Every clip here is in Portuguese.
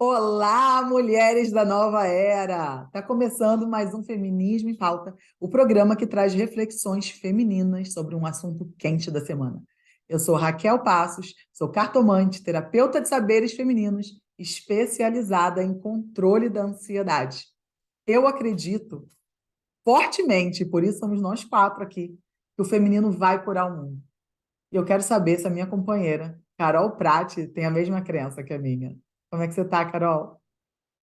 Olá, mulheres da nova era! Está começando mais um Feminismo em Pauta, o programa que traz reflexões femininas sobre um assunto quente da semana. Eu sou Raquel Passos, sou cartomante, terapeuta de saberes femininos, especializada em controle da ansiedade. Eu acredito fortemente, por isso somos nós quatro aqui, que o feminino vai curar o mundo. E eu quero saber se a minha companheira, Carol Prati, tem a mesma crença que a minha. Como é que você está, Carol?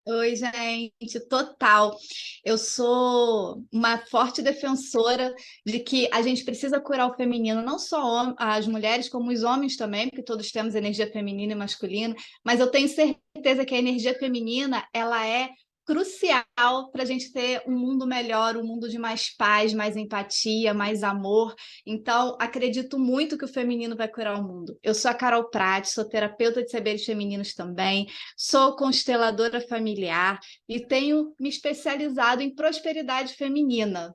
Oi, gente, total. Eu sou uma forte defensora de que a gente precisa curar o feminino, não só as mulheres, como os homens também, porque todos temos energia feminina e masculina, mas eu tenho certeza que a energia feminina, ela é crucial para a gente ter um mundo melhor, um mundo de mais paz, mais empatia, mais amor. Então, acredito muito que o feminino vai curar o mundo. Eu sou a Carol Prati, sou terapeuta de saberes femininos também. Sou consteladora familiar e tenho me especializado em prosperidade feminina.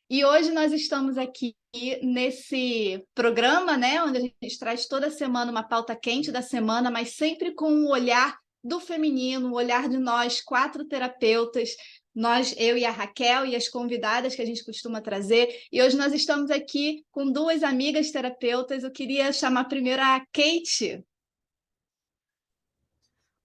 E hoje nós estamos aqui nesse programa, né, onde a gente traz toda semana uma pauta quente da semana, mas sempre com um olhar do feminino, o olhar de nós, quatro terapeutas, nós, eu e a Raquel e as convidadas que a gente costuma trazer. E hoje nós estamos aqui com duas amigas terapeutas. Eu queria chamar primeiro a Kate.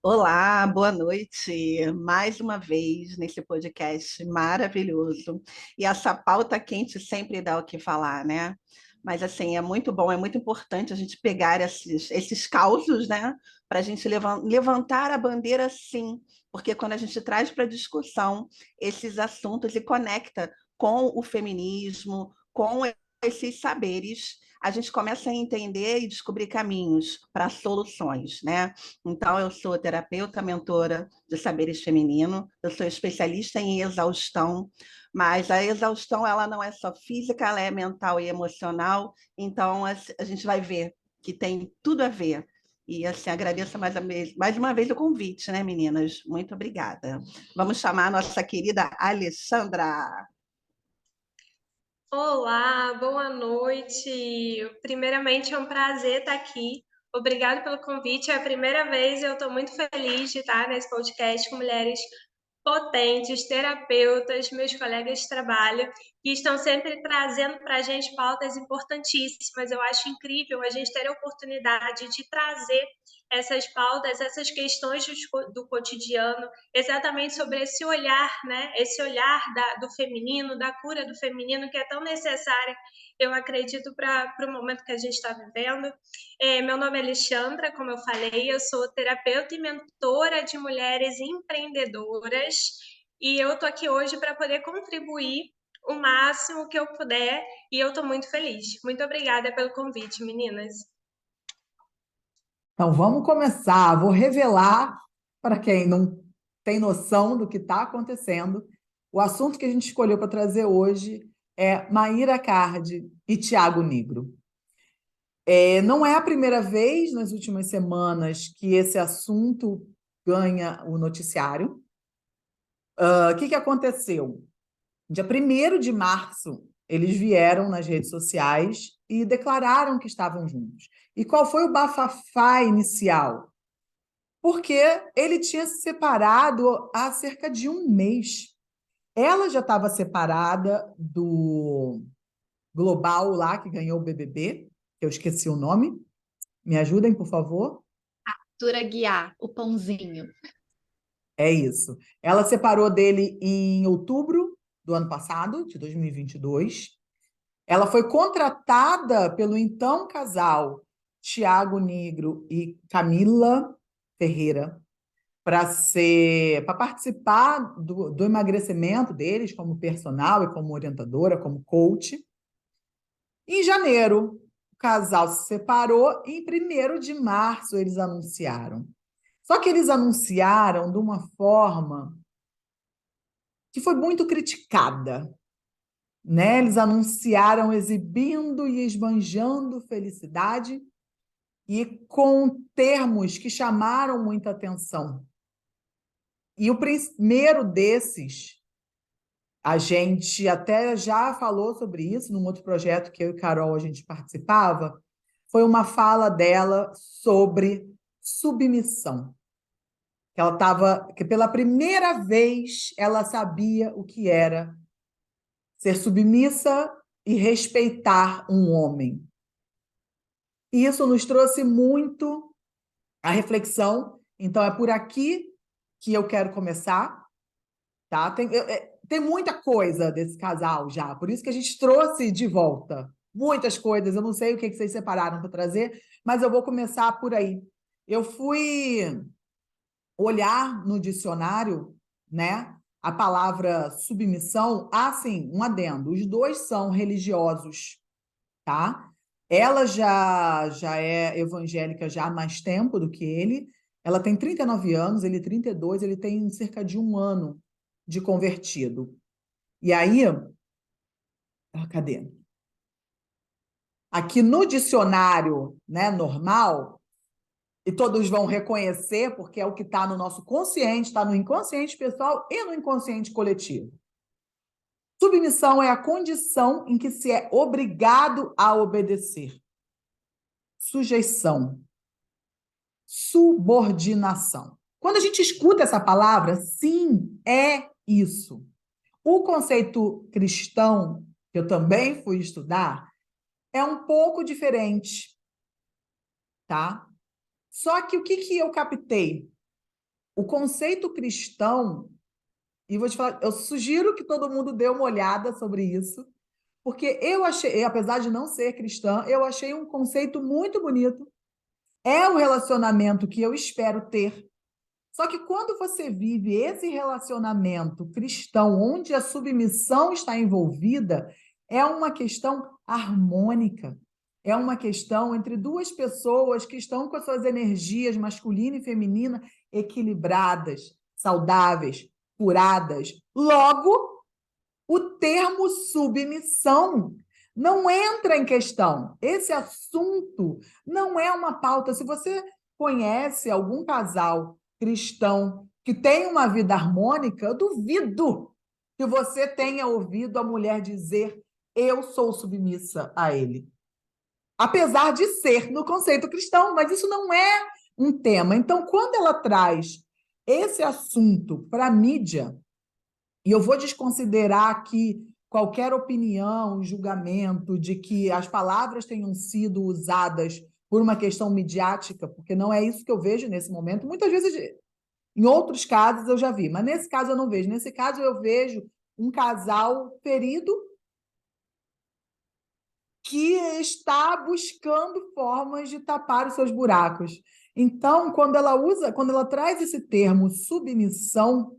Olá, boa noite. Mais uma vez nesse podcast maravilhoso. E essa pauta quente sempre dá o que falar, né? Mas assim, é muito bom, é muito importante a gente pegar esses causos, né? Para a gente levantar a bandeira, sim, porque quando a gente traz para discussão esses assuntos e conecta com o feminismo, com esses saberes, a gente começa a entender e descobrir caminhos para soluções, né? Então, eu sou terapeuta, mentora de saberes feminino, eu sou especialista em exaustão, mas a exaustão ela não é só física, ela é mental e emocional, então a gente vai ver que tem tudo a ver. E assim, agradeço mais uma vez o convite, né, meninas? Muito obrigada. Vamos chamar a nossa querida Alessandra. Olá, boa noite. Primeiramente, é um prazer estar aqui. Obrigada pelo convite. É a primeira vez e eu estou muito feliz de estar nesse podcast com mulheres potentes, terapeutas, meus colegas de trabalho, que estão sempre trazendo para a gente pautas importantíssimas. Eu acho incrível a gente ter a oportunidade de trazer essas pautas, essas questões do cotidiano, exatamente sobre esse olhar, né? Esse olhar do feminino, da cura do feminino, que é tão necessária, eu acredito, para o momento que a gente está vivendo. Meu nome é Alexandra, como eu falei, eu sou terapeuta e mentora de mulheres empreendedoras e eu estou aqui hoje para poder contribuir o máximo que eu puder e eu estou muito feliz. Muito obrigada pelo convite, meninas. Então, vamos começar. Vou revelar para quem não tem noção do que está acontecendo. O assunto que a gente escolheu para trazer hoje é Maíra Cardi e Tiago Nigro. Não é a primeira vez nas últimas semanas que esse assunto ganha o noticiário. O que aconteceu? Dia 1º de março, eles vieram nas redes sociais e declararam que estavam juntos. E qual foi o bafafá inicial? Porque ele tinha se separado há cerca de um mês. Ela já estava separada do Global lá, que ganhou o BBB, que eu esqueci o nome. Me ajudem, por favor. Tura Guiar, o pãozinho. É isso. Ela separou dele em outubro do ano passado, de 2022. Ela foi contratada pelo então casal Tiago Nigro e Camila Ferreira para participar do emagrecimento deles como personal e como orientadora, como coach. Em janeiro, o casal se separou e em 1º de março eles anunciaram. Só que eles anunciaram de uma forma que foi muito criticada, né? Eles anunciaram exibindo e esbanjando felicidade e com termos que chamaram muita atenção. E o primeiro desses, a gente até já falou sobre isso num outro projeto que eu e Carol a gente participava, foi uma fala dela sobre submissão. que pela primeira vez ela sabia o que era ser submissa e respeitar um homem. E isso nos trouxe muito a reflexão. Então, é por aqui que eu quero começar, tá? Tem muita coisa desse casal já, por isso que a gente trouxe de volta muitas coisas. Eu não sei o que vocês separaram para trazer, mas eu vou começar por aí. Eu fui olhar no dicionário, né, a palavra submissão, sim, um adendo, os dois são religiosos, tá? Ela já é evangélica já há mais tempo do que ele. Ela tem 39 anos, ele 32, ele tem cerca de 1 ano de convertido. E aí, cadê? Aqui no dicionário, né, normal, e todos vão reconhecer, porque é o que está no nosso consciente, está no inconsciente pessoal e no inconsciente coletivo. Submissão é a condição em que se é obrigado a obedecer. Sujeição. Subordinação. Quando a gente escuta essa palavra, sim, é isso. O conceito cristão, que eu também fui estudar, é um pouco diferente, tá? Só que o que eu captei? O conceito cristão, e vou te falar, eu sugiro que todo mundo dê uma olhada sobre isso, porque eu achei, apesar de não ser cristã, eu achei um conceito muito bonito. É o relacionamento que eu espero ter. Só que quando você vive esse relacionamento cristão, onde a submissão está envolvida, é uma questão harmônica. É uma questão entre duas pessoas que estão com as suas energias masculina e feminina equilibradas, saudáveis, curadas. Logo, o termo submissão não entra em questão. Esse assunto não é uma pauta. Se você conhece algum casal cristão que tem uma vida harmônica, eu duvido que você tenha ouvido a mulher dizer: eu sou submissa a ele. Apesar de ser no conceito cristão, mas isso não é um tema. Então, quando ela traz esse assunto para a mídia, e eu vou desconsiderar aqui qualquer opinião, julgamento de que as palavras tenham sido usadas por uma questão midiática, porque não é isso que eu vejo nesse momento. Muitas vezes, em outros casos, eu já vi, mas nesse caso eu não vejo. Nesse caso, eu vejo um casal ferido que está buscando formas de tapar os seus buracos. Então, quando ela traz esse termo submissão,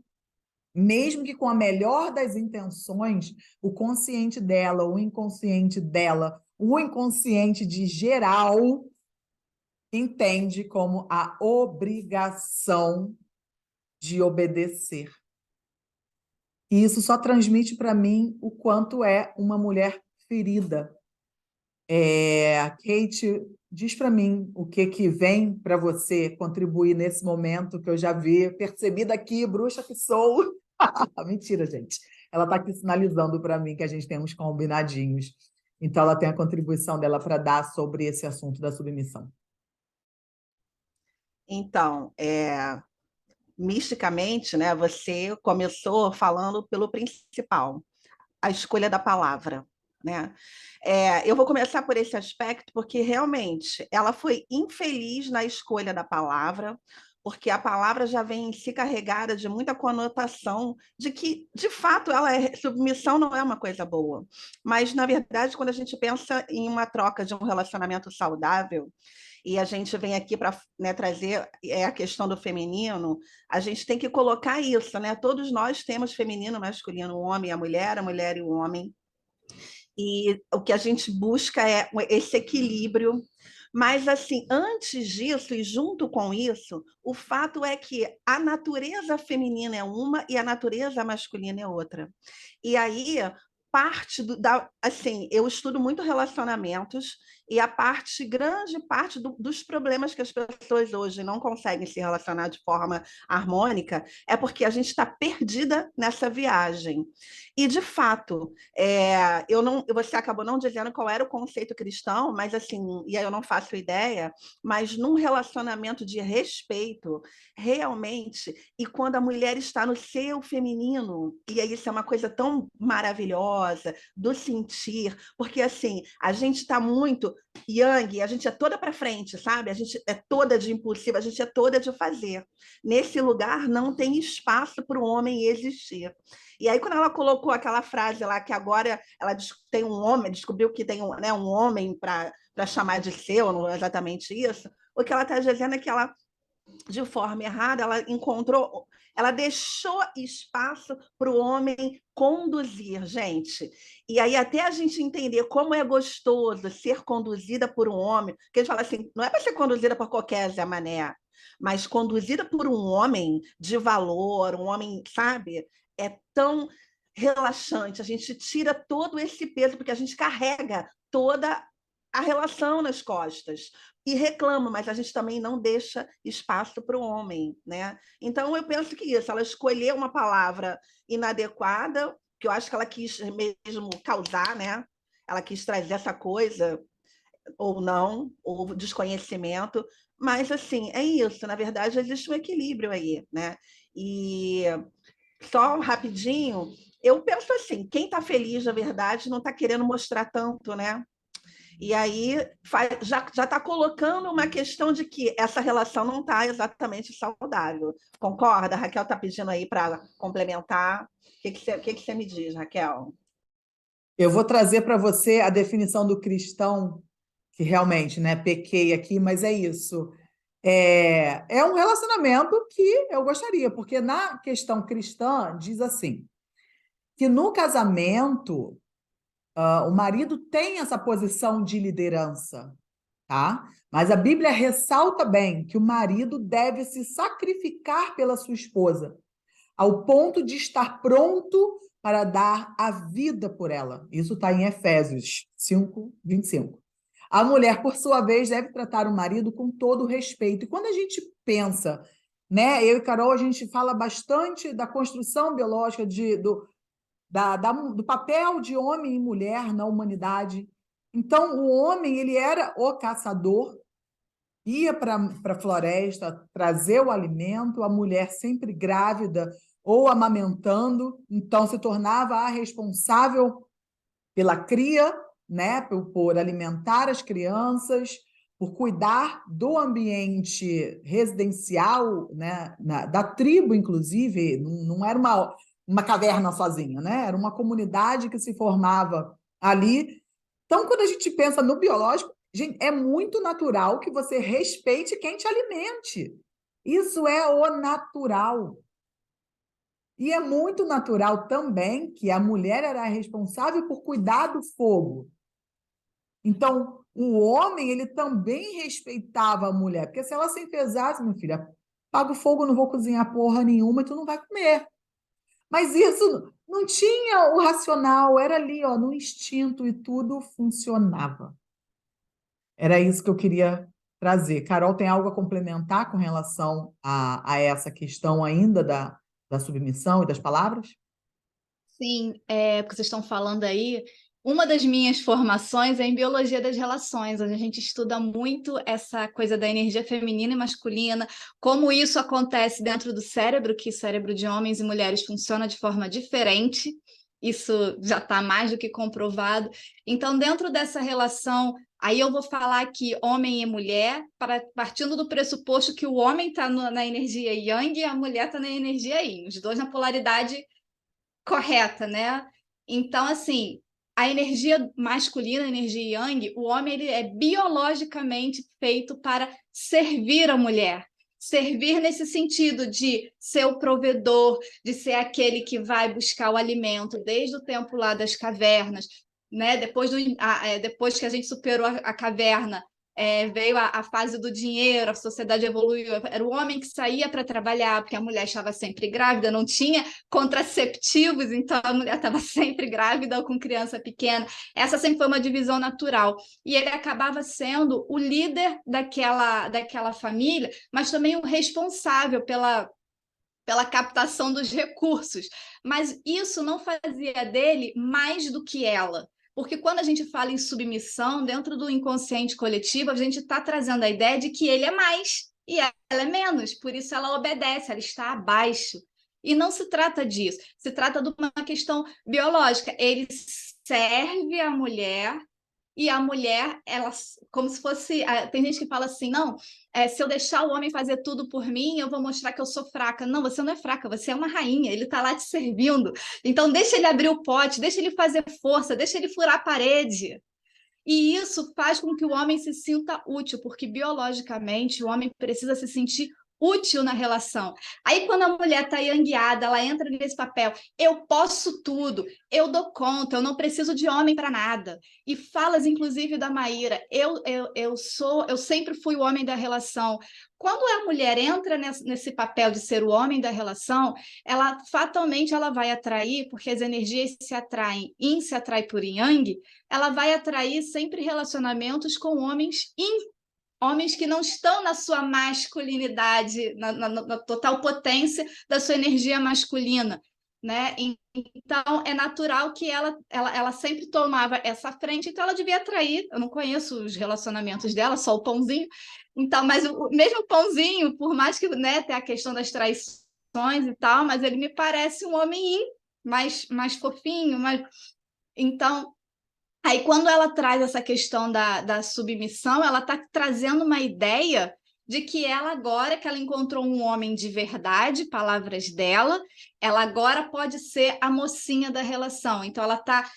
mesmo que com a melhor das intenções, o consciente dela, o inconsciente dela, o inconsciente de geral, entende como a obrigação de obedecer. E isso só transmite para mim o quanto é uma mulher ferida. Kate, diz para mim o que vem para você contribuir nesse momento que eu já vi, percebi daqui, bruxa que sou. Mentira, gente. Ela está aqui sinalizando para mim que a gente tem uns combinadinhos. Então, ela tem a contribuição dela para dar sobre esse assunto da submissão. Então, misticamente, né, você começou falando pelo principal, a escolha da palavra, né? Eu vou começar por esse aspecto, porque realmente ela foi infeliz na escolha da palavra, porque a palavra já vem em si carregada de muita conotação de que, de fato, submissão não é uma coisa boa. Mas, na verdade, quando a gente pensa em uma troca de um relacionamento saudável, e a gente vem aqui para, né, trazer a questão do feminino, a gente tem que colocar isso, né? Todos nós temos feminino, masculino, o homem e a mulher e o homem. E o que a gente busca é esse equilíbrio. Mas, assim, antes disso e junto com isso, o fato é que a natureza feminina é uma e a natureza masculina é outra. E aí, assim, eu estudo muito relacionamentos E a grande parte dos problemas que as pessoas hoje não conseguem se relacionar de forma harmônica é porque a gente está perdida nessa viagem. E, de fato, você acabou não dizendo qual era o conceito cristão, mas assim, e aí eu não faço ideia, mas num relacionamento de respeito, realmente, e quando a mulher está no seu feminino, e aí isso é uma coisa tão maravilhosa, do sentir, porque assim, a gente está muito yang, a gente é toda para frente, sabe? A gente é toda de impulsiva, a gente é toda de fazer. Nesse lugar não tem espaço para o homem existir. E aí, quando ela colocou aquela frase lá, que agora ela tem um homem, descobriu que tem um homem para chamar de seu, não é exatamente isso, o que ela está dizendo é que ela, de forma errada, ela deixou espaço para o homem conduzir, gente. E aí, até a gente entender como é gostoso ser conduzida por um homem, porque a gente fala assim, não é para ser conduzida por qualquer Zé Mané, mas conduzida por um homem de valor, um homem, sabe? É tão relaxante, a gente tira todo esse peso, porque a gente carrega toda a relação nas costas e reclama, mas a gente também não deixa espaço para o homem, né? Então eu penso que isso, ela escolheu uma palavra inadequada, que eu acho que ela quis mesmo causar, né? Ela quis trazer essa coisa, ou não, ou desconhecimento, mas assim, é isso, na verdade existe um equilíbrio aí, né? E só rapidinho, eu penso assim, quem está feliz, na verdade, não está querendo mostrar tanto, né? E aí já está colocando uma questão de que essa relação não está exatamente saudável. Concorda? A Raquel está pedindo aí para complementar. O que você me diz, Raquel? Eu vou trazer para você a definição do cristão, que realmente, né, pequei aqui, mas é isso. É um relacionamento que eu gostaria, porque na questão cristã diz assim, que no casamento, o marido tem essa posição de liderança, tá? Mas a Bíblia ressalta bem que o marido deve se sacrificar pela sua esposa, ao ponto de estar pronto para dar a vida por ela. Isso está em Efésios 5, 25. A mulher, por sua vez, deve tratar o marido com todo o respeito. E quando a gente pensa, né, eu e Carol, a gente fala bastante da construção biológica do papel de homem e mulher na humanidade. Então, o homem, ele era o caçador, ia para a floresta trazer o alimento, a mulher sempre grávida ou amamentando, então se tornava a responsável pela cria, né, por alimentar as crianças, por cuidar do ambiente residencial, né, da tribo, inclusive, não era uma caverna sozinha, né? Era uma comunidade que se formava ali. Então, quando a gente pensa no biológico, gente, é muito natural que você respeite quem te alimente. Isso é o natural. E é muito natural também que a mulher era responsável por cuidar do fogo. Então, o homem, ele também respeitava a mulher, porque se ela se enfesasse, minha filha, apaga o fogo, não vou cozinhar porra nenhuma e tu não vai comer. Mas isso não tinha o racional, era ali, ó, no instinto e tudo funcionava. Era isso que eu queria trazer. Carol, tem algo a complementar com relação a essa questão ainda da submissão e das palavras? Sim, porque vocês estão falando aí. Uma das minhas formações é em biologia das relações, onde a gente estuda muito essa coisa da energia feminina e masculina, como isso acontece dentro do cérebro, que o cérebro de homens e mulheres funciona de forma diferente. Isso já está mais do que comprovado. Então, dentro dessa relação, aí eu vou falar que homem e mulher, partindo do pressuposto que o homem está na energia yang e a mulher está na energia yin, os dois na polaridade correta, né? Então, assim, a energia masculina, a energia yang, o homem ele é biologicamente feito para servir a mulher. Servir nesse sentido de ser o provedor, de ser aquele que vai buscar o alimento desde o tempo lá das cavernas, né? Depois que a gente superou a caverna, veio a fase do dinheiro, a sociedade evoluiu, era o homem que saía para trabalhar, porque a mulher estava sempre grávida, não tinha contraceptivos, então a mulher estava sempre grávida ou com criança pequena. Essa sempre foi uma divisão natural. E ele acabava sendo o líder daquela família, mas também o responsável pela captação dos recursos. Mas isso não fazia dele mais do que ela. Porque quando a gente fala em submissão, dentro do inconsciente coletivo, a gente está trazendo a ideia de que ele é mais e ela é menos. Por isso ela obedece, ela está abaixo. E não se trata disso. Se trata de uma questão biológica. Ele serve a mulher e a mulher, ela, como se fosse. Tem gente que fala assim: não, se eu deixar o homem fazer tudo por mim, eu vou mostrar que eu sou fraca. Não, você não é fraca, você é uma rainha, ele está lá te servindo. Então, deixa ele abrir o pote, deixa ele fazer força, deixa ele furar a parede. E isso faz com que o homem se sinta útil, porque biologicamente o homem precisa se sentir útil na relação. Aí, quando a mulher está yangueada, ela entra nesse papel: eu posso tudo, eu dou conta, eu não preciso de homem para nada. E falas, inclusive, da Maíra: eu sempre fui o homem da relação. Quando a mulher entra nesse papel de ser o homem da relação, ela fatalmente ela vai atrair, porque as energias se atraem, yin se atrai por yang, ela vai atrair sempre relacionamentos com homens que não estão na sua masculinidade, na total potência da sua energia masculina, né? Então, é natural que ela sempre tomava essa frente, então ela devia atrair. Eu não conheço os relacionamentos dela, só o pãozinho. Então, mas mesmo o pãozinho, por mais que, né, tenha a questão das traições e tal, mas ele me parece um homem mais fofinho, mais... Então, aí, quando ela traz essa questão da submissão, ela está trazendo uma ideia de que ela agora, que ela encontrou um homem de verdade, palavras dela, ela agora pode ser a mocinha da relação. Então, ela está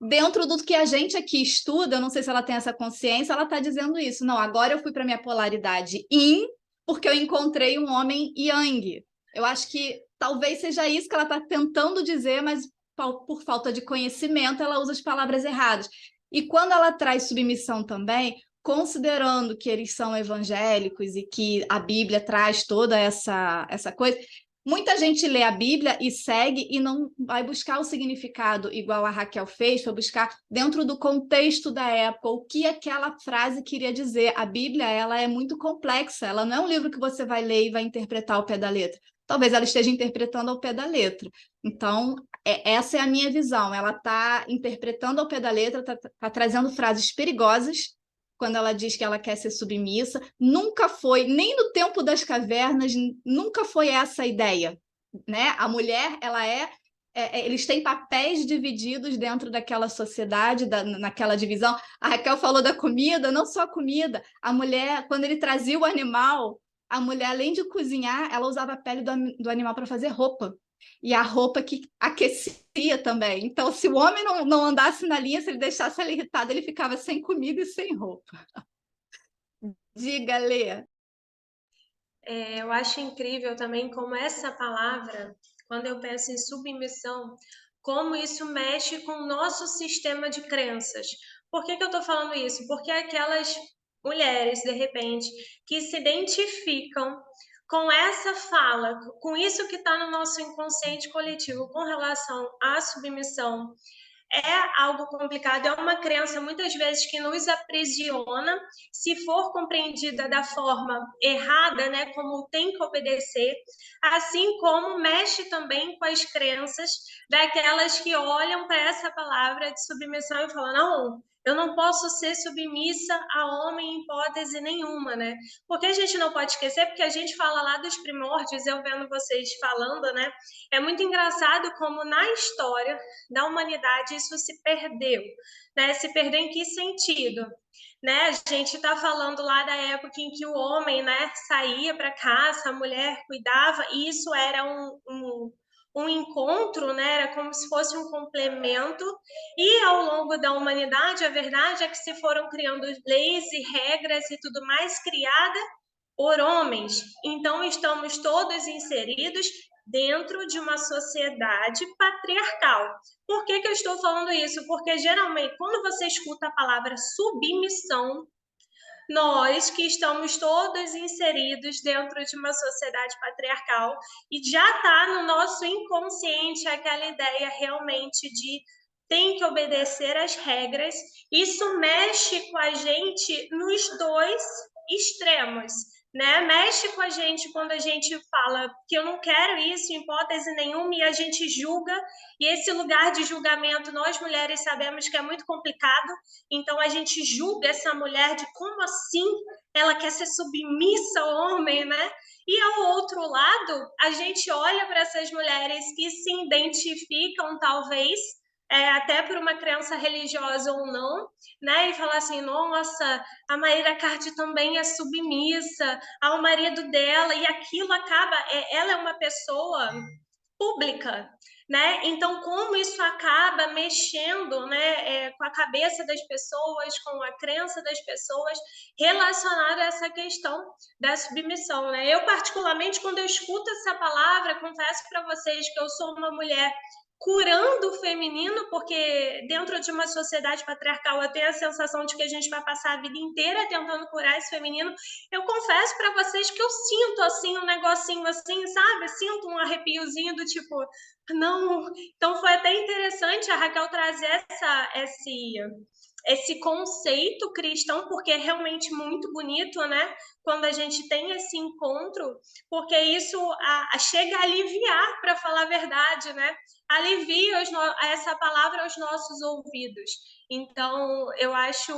dentro do que a gente aqui estuda, eu não sei se ela tem essa consciência, ela está dizendo isso. Não, agora eu fui para a minha polaridade yin, porque eu encontrei um homem yang. Eu acho que talvez seja isso que ela está tentando dizer, mas por falta de conhecimento, ela usa as palavras erradas. E quando ela traz submissão também, considerando que eles são evangélicos e que a Bíblia traz toda essa coisa, muita gente lê a Bíblia e segue e não vai buscar o significado igual a Raquel fez, foi buscar dentro do contexto da época o que aquela frase queria dizer. A Bíblia, ela é muito complexa, ela não é um livro que você vai ler e vai interpretar ao pé da letra. Talvez ela esteja interpretando ao pé da letra. Então, essa é a minha visão. Ela está interpretando ao pé da letra, está trazendo frases perigosas quando ela diz que ela quer ser submissa. Nunca foi, nem no tempo das cavernas, nunca foi essa a ideia, né? A mulher, eles têm papéis divididos dentro daquela sociedade, naquela divisão. A Raquel falou da comida, não só a comida. A mulher, quando ele trazia o animal, a mulher, além de cozinhar, ela usava a pele do animal para fazer roupa. E a roupa que aquecia também. Então, se o homem não andasse na linha, se ele deixasse ela irritada, ele ficava sem comida e sem roupa. Diga, Lê. Eu acho incrível também como essa palavra, quando eu penso em submissão, como isso mexe com o nosso sistema de crenças. Por que eu estou falando isso? Porque aquelas mulheres, de repente, que se identificam com essa fala, com isso que está no nosso inconsciente coletivo com relação à submissão, é algo complicado, é uma crença muitas vezes que nos aprisiona, se for compreendida da forma errada, né, como tem que obedecer, assim como mexe também com as crenças daquelas que olham para essa palavra de submissão e falam: não, eu não posso ser submissa a homem em hipótese nenhuma, né? Porque a gente não pode esquecer, porque a gente fala lá dos primórdios, eu vendo vocês falando, né? É muito engraçado como na história da humanidade isso se perdeu, né? Se perdeu em que sentido? Né? A gente está falando lá da época em que o homem, né, saía para caça, a mulher cuidava, e isso era um encontro, né? Era como se fosse um complemento, e ao longo da humanidade, a verdade é que se foram criando leis e regras e tudo mais criada por homens. Então, estamos todos inseridos dentro de uma sociedade patriarcal. Por que eu estou falando isso? Porque, geralmente, quando você escuta a palavra submissão, nós que estamos todos inseridos dentro de uma sociedade patriarcal e já está no nosso inconsciente aquela ideia realmente de tem que obedecer às regras. Isso mexe com a gente nos dois extremos, né? Mexe com a gente quando a gente fala que eu não quero isso em hipótese nenhuma e a gente julga, e esse lugar de julgamento nós mulheres sabemos que é muito complicado, então a gente julga essa mulher de como assim ela quer ser submissa ao homem, né? E ao outro lado, a gente olha para essas mulheres que se identificam talvez até por uma crença religiosa ou não, né? E falar assim, nossa, a Maíra Cardi também é submissa ao marido dela, e aquilo acaba, ela é uma pessoa pública, né? Então, como isso acaba mexendo, né, com a cabeça das pessoas, com a crença das pessoas relacionada a essa questão da submissão, né? Eu, particularmente, quando eu escuto essa palavra, confesso para vocês que eu sou uma mulher curando o feminino, porque dentro de uma sociedade patriarcal eu tenho a sensação de que a gente vai passar a vida inteira tentando curar esse feminino. Eu confesso para vocês que eu sinto assim um negocinho assim, sabe? Sinto um arrepiozinho do tipo, não. Então foi até interessante a Raquel trazer esse conceito cristão, porque é realmente muito bonito, né? Quando a gente tem esse encontro, porque isso chega a aliviar, para falar a verdade, né? Alivia essa palavra aos nossos ouvidos. Então, eu acho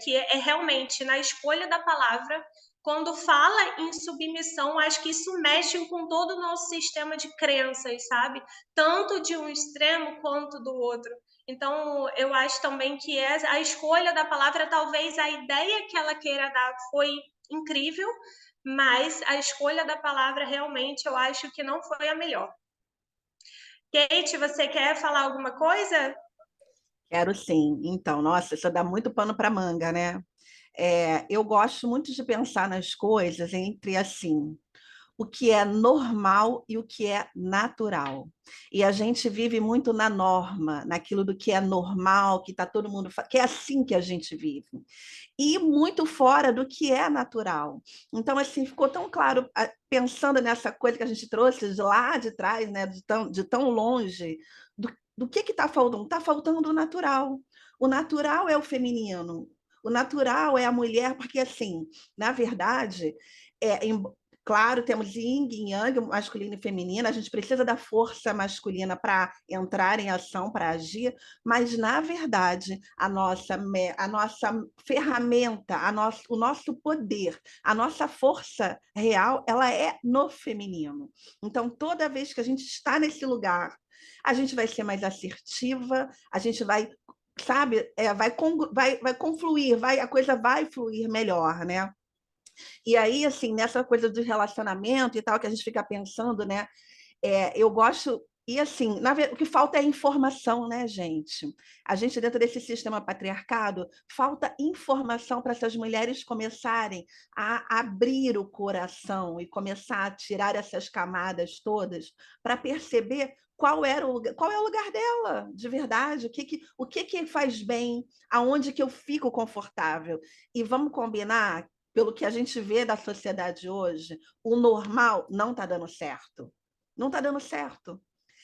que é realmente na escolha da palavra, quando fala em submissão, acho que isso mexe com todo o nosso sistema de crenças, sabe? Tanto de um extremo quanto do outro. Então, eu acho também que a escolha da palavra, talvez a ideia que ela queira dar foi incrível, mas a escolha da palavra realmente eu acho que não foi a melhor. Kate, você quer falar alguma coisa? Quero sim. Então, nossa, isso dá muito pano para manga, né? Eu gosto muito de pensar nas coisas entre assim, o que é normal e o que é natural. E a gente vive muito na norma, naquilo do que é normal, que está todo mundo, que é assim que a gente vive. E muito fora do que é natural. Então, assim, ficou tão claro, pensando nessa coisa que a gente trouxe de lá de trás, né, de tão longe, do que está faltando? Está faltando o natural. O natural é o feminino. O natural é a mulher, porque, assim, na verdade, claro, temos yin e yang, masculino e feminino, a gente precisa da força masculina para entrar em ação, para agir, mas, na verdade, a nossa ferramenta, o nosso poder, a nossa força real, ela é no feminino. Então, toda vez que a gente está nesse lugar, a gente vai ser mais assertiva, a gente vai, sabe, vai confluir, a coisa vai fluir melhor, né? E aí, assim, nessa coisa do relacionamento e tal, que a gente fica pensando, né? Eu gosto. E, assim, o que falta é informação, né, gente? A gente, dentro desse sistema patriarcado, falta informação para essas mulheres começarem a abrir o coração e começar a tirar essas camadas todas para perceber qual é o lugar dela, de verdade, o que faz bem, aonde que eu fico confortável. E vamos combinar, pelo que a gente vê da sociedade hoje, o normal não está dando certo. Não está dando certo.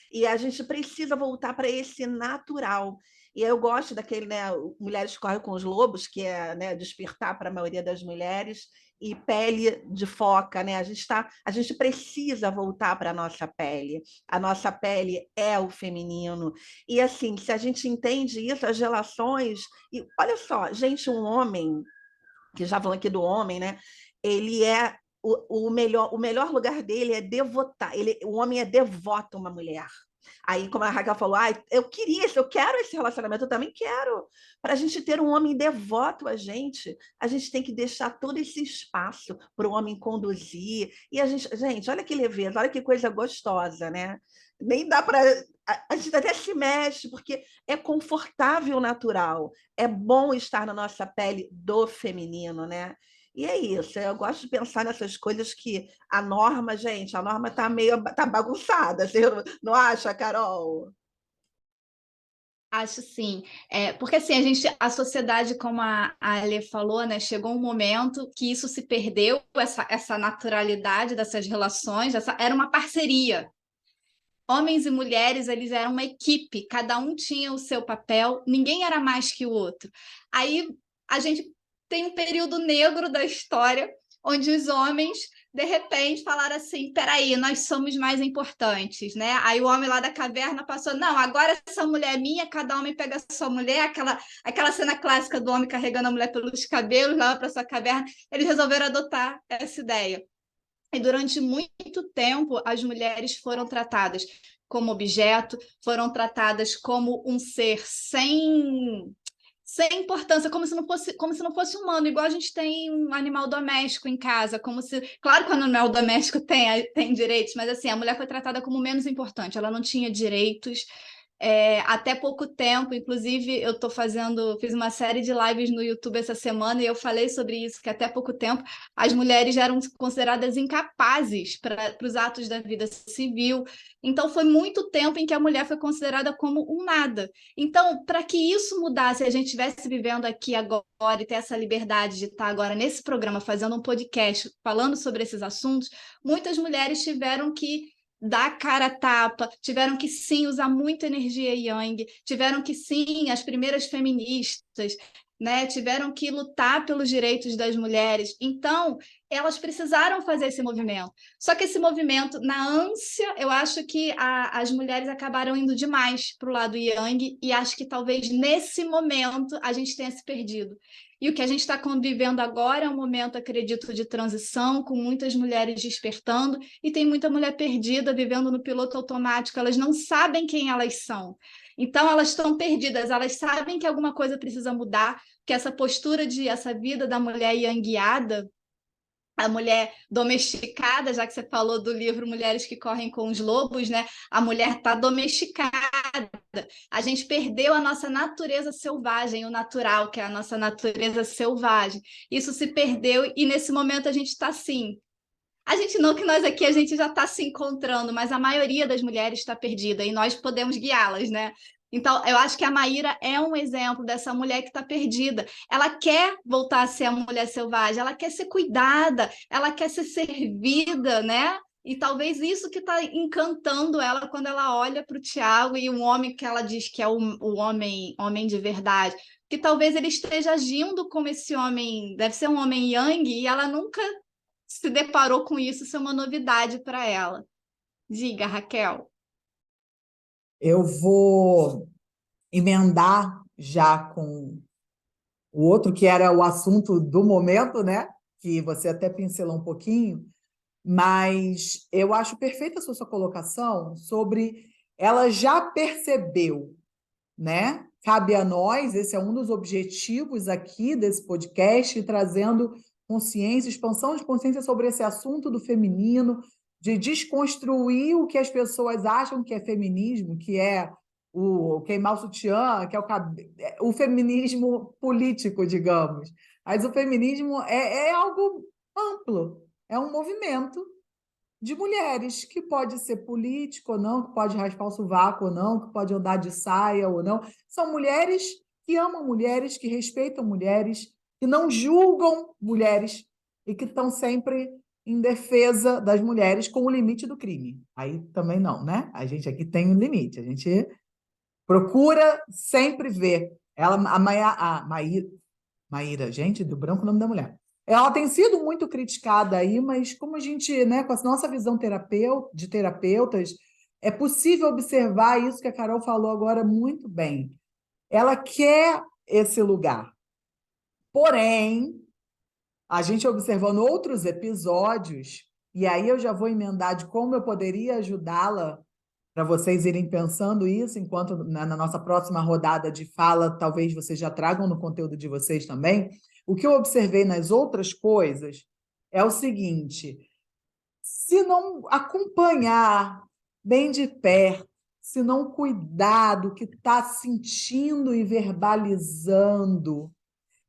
E a gente precisa voltar para esse natural. E eu gosto daquele, né, Mulheres Correm com os Lobos, que é, né, despertar para a maioria das mulheres, e pele de foca, né? A gente precisa voltar para a nossa pele. A nossa pele é o feminino. E assim, se a gente entende isso, as relações. E olha só, gente, um homem, que já falando aqui do homem, né? Ele é o melhor lugar dele é devotar. O homem é devoto a uma mulher. Aí, como a Raquel falou, eu quero esse relacionamento, eu também quero. Para a gente ter um homem devoto a gente tem que deixar todo esse espaço para o homem conduzir. E gente, olha que leveza, olha que coisa gostosa, né? Nem dá para. A gente até se mexe, porque é confortável, natural. É bom estar na nossa pele do feminino, né? E é isso, eu gosto de pensar nessas coisas que a norma, gente, a norma tá bagunçada, você não acha, Carol? Acho sim. Porque assim, a sociedade, como a Alê falou, né, chegou um momento que isso se perdeu, essa naturalidade dessas relações, era uma parceria. Homens e mulheres, eles eram uma equipe, cada um tinha o seu papel, ninguém era mais que o outro. Aí a gente tem um período negro da história, onde os homens, de repente, falaram assim: peraí, nós somos mais importantes, né? Aí o homem lá da caverna passou: não, agora essa mulher é minha, cada homem pega a sua mulher, aquela cena clássica do homem carregando a mulher pelos cabelos, leva para sua caverna. Eles resolveram adotar essa ideia. E durante muito tempo, as mulheres foram tratadas como objeto, foram tratadas como um ser sem importância, como se não fosse humano, igual a gente tem um animal doméstico em casa, como se, claro que o animal doméstico tem direitos, mas assim, a mulher foi tratada como menos importante, ela não tinha direitos. Até pouco tempo, inclusive, fiz uma série de lives no YouTube essa semana e eu falei sobre isso, que até pouco tempo as mulheres já eram consideradas incapazes para os atos da vida civil. Então, foi muito tempo em que a mulher foi considerada como um nada. Então, para que isso mudasse, a gente estivesse vivendo aqui agora e ter essa liberdade de estar agora nesse programa, fazendo um podcast, falando sobre esses assuntos, muitas mulheres tiveram que dar a cara a tapa, tiveram que sim usar muita energia yang, tiveram que sim, as primeiras feministas, né, tiveram que lutar pelos direitos das mulheres. Então, elas precisaram fazer esse movimento. Só que esse movimento, na ânsia, eu acho que as mulheres acabaram indo demais para o lado yang, e acho que talvez nesse momento a gente tenha se perdido. E o que a gente está convivendo agora é um momento, acredito, de transição, com muitas mulheres despertando, e tem muita mulher perdida, vivendo no piloto automático, elas não sabem quem elas são. Então, elas estão perdidas, elas sabem que alguma coisa precisa mudar, que essa vida da mulher yangueada, a mulher domesticada, já que você falou do livro Mulheres que Correm com os Lobos, né? A mulher está domesticada. A gente perdeu a nossa natureza selvagem, o natural, que é a nossa natureza selvagem. Isso se perdeu e nesse momento a gente está assim. A gente não que nós aqui a gente já está se encontrando, mas a maioria das mulheres está perdida e nós podemos guiá-las, né? Então, eu acho que a Maíra é um exemplo dessa mulher que está perdida. Ela quer voltar a ser a mulher selvagem, ela quer ser cuidada, ela quer ser servida, né? E talvez isso que está encantando ela quando ela olha para o Tiago e um homem que ela diz que é o homem de verdade, que talvez ele esteja agindo como esse homem, deve ser um homem yang, e ela nunca se deparou com isso, isso é uma novidade para ela. Diga, Raquel. Eu vou emendar já com o outro, que era o assunto do momento, né? Que você até pincelou um pouquinho, mas eu acho perfeita a sua colocação sobre ela já percebeu, né? Cabe a nós, esse é um dos objetivos aqui desse podcast, trazendo consciência, expansão de consciência sobre esse assunto do feminino, de desconstruir o que as pessoas acham que é feminismo, que é o queimar o sutiã, que é o feminismo político, digamos. Mas o feminismo é algo amplo, é um movimento de mulheres, que pode ser político ou não, que pode raspar o sovaco ou não, que pode andar de saia ou não. São mulheres que amam mulheres, que respeitam mulheres, que não julgam mulheres e que estão sempre em defesa das mulheres com o limite do crime. Aí também não, né? A gente aqui tem um limite, a gente procura sempre ver. Ela, Maíra, gente, do branco o nome da mulher. Ela tem sido muito criticada aí, mas como a gente, né, com a nossa visão de terapeutas, é possível observar isso que a Carol falou agora muito bem. Ela quer esse lugar. Porém, a gente observando outros episódios, e aí eu já vou emendar de como eu poderia ajudá-la para vocês irem pensando isso, enquanto na nossa próxima rodada de fala, talvez vocês já tragam no conteúdo de vocês também. O que eu observei nas outras coisas é o seguinte: se não acompanhar bem de perto, se não cuidar do que está sentindo e verbalizando,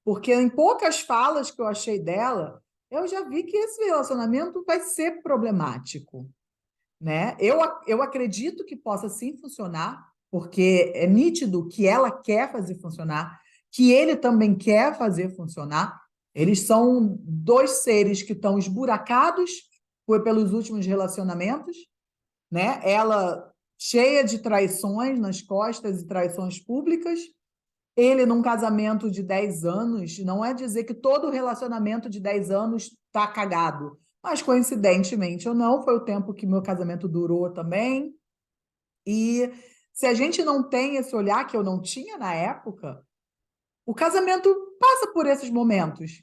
porque em poucas falas que eu achei dela, eu já vi que esse relacionamento vai ser problemático, né? Eu acredito que possa sim funcionar, porque é nítido que ela quer fazer funcionar, que ele também quer fazer funcionar. Eles são dois seres que estão esburacados pelos últimos relacionamentos, né? Ela cheia de traições nas costas e traições públicas. Ele num casamento de 10 anos, não é dizer que todo relacionamento de 10 anos está cagado, mas coincidentemente ou não, foi o tempo que meu casamento durou também. E se a gente não tem esse olhar, que eu não tinha na época, o casamento passa por esses momentos.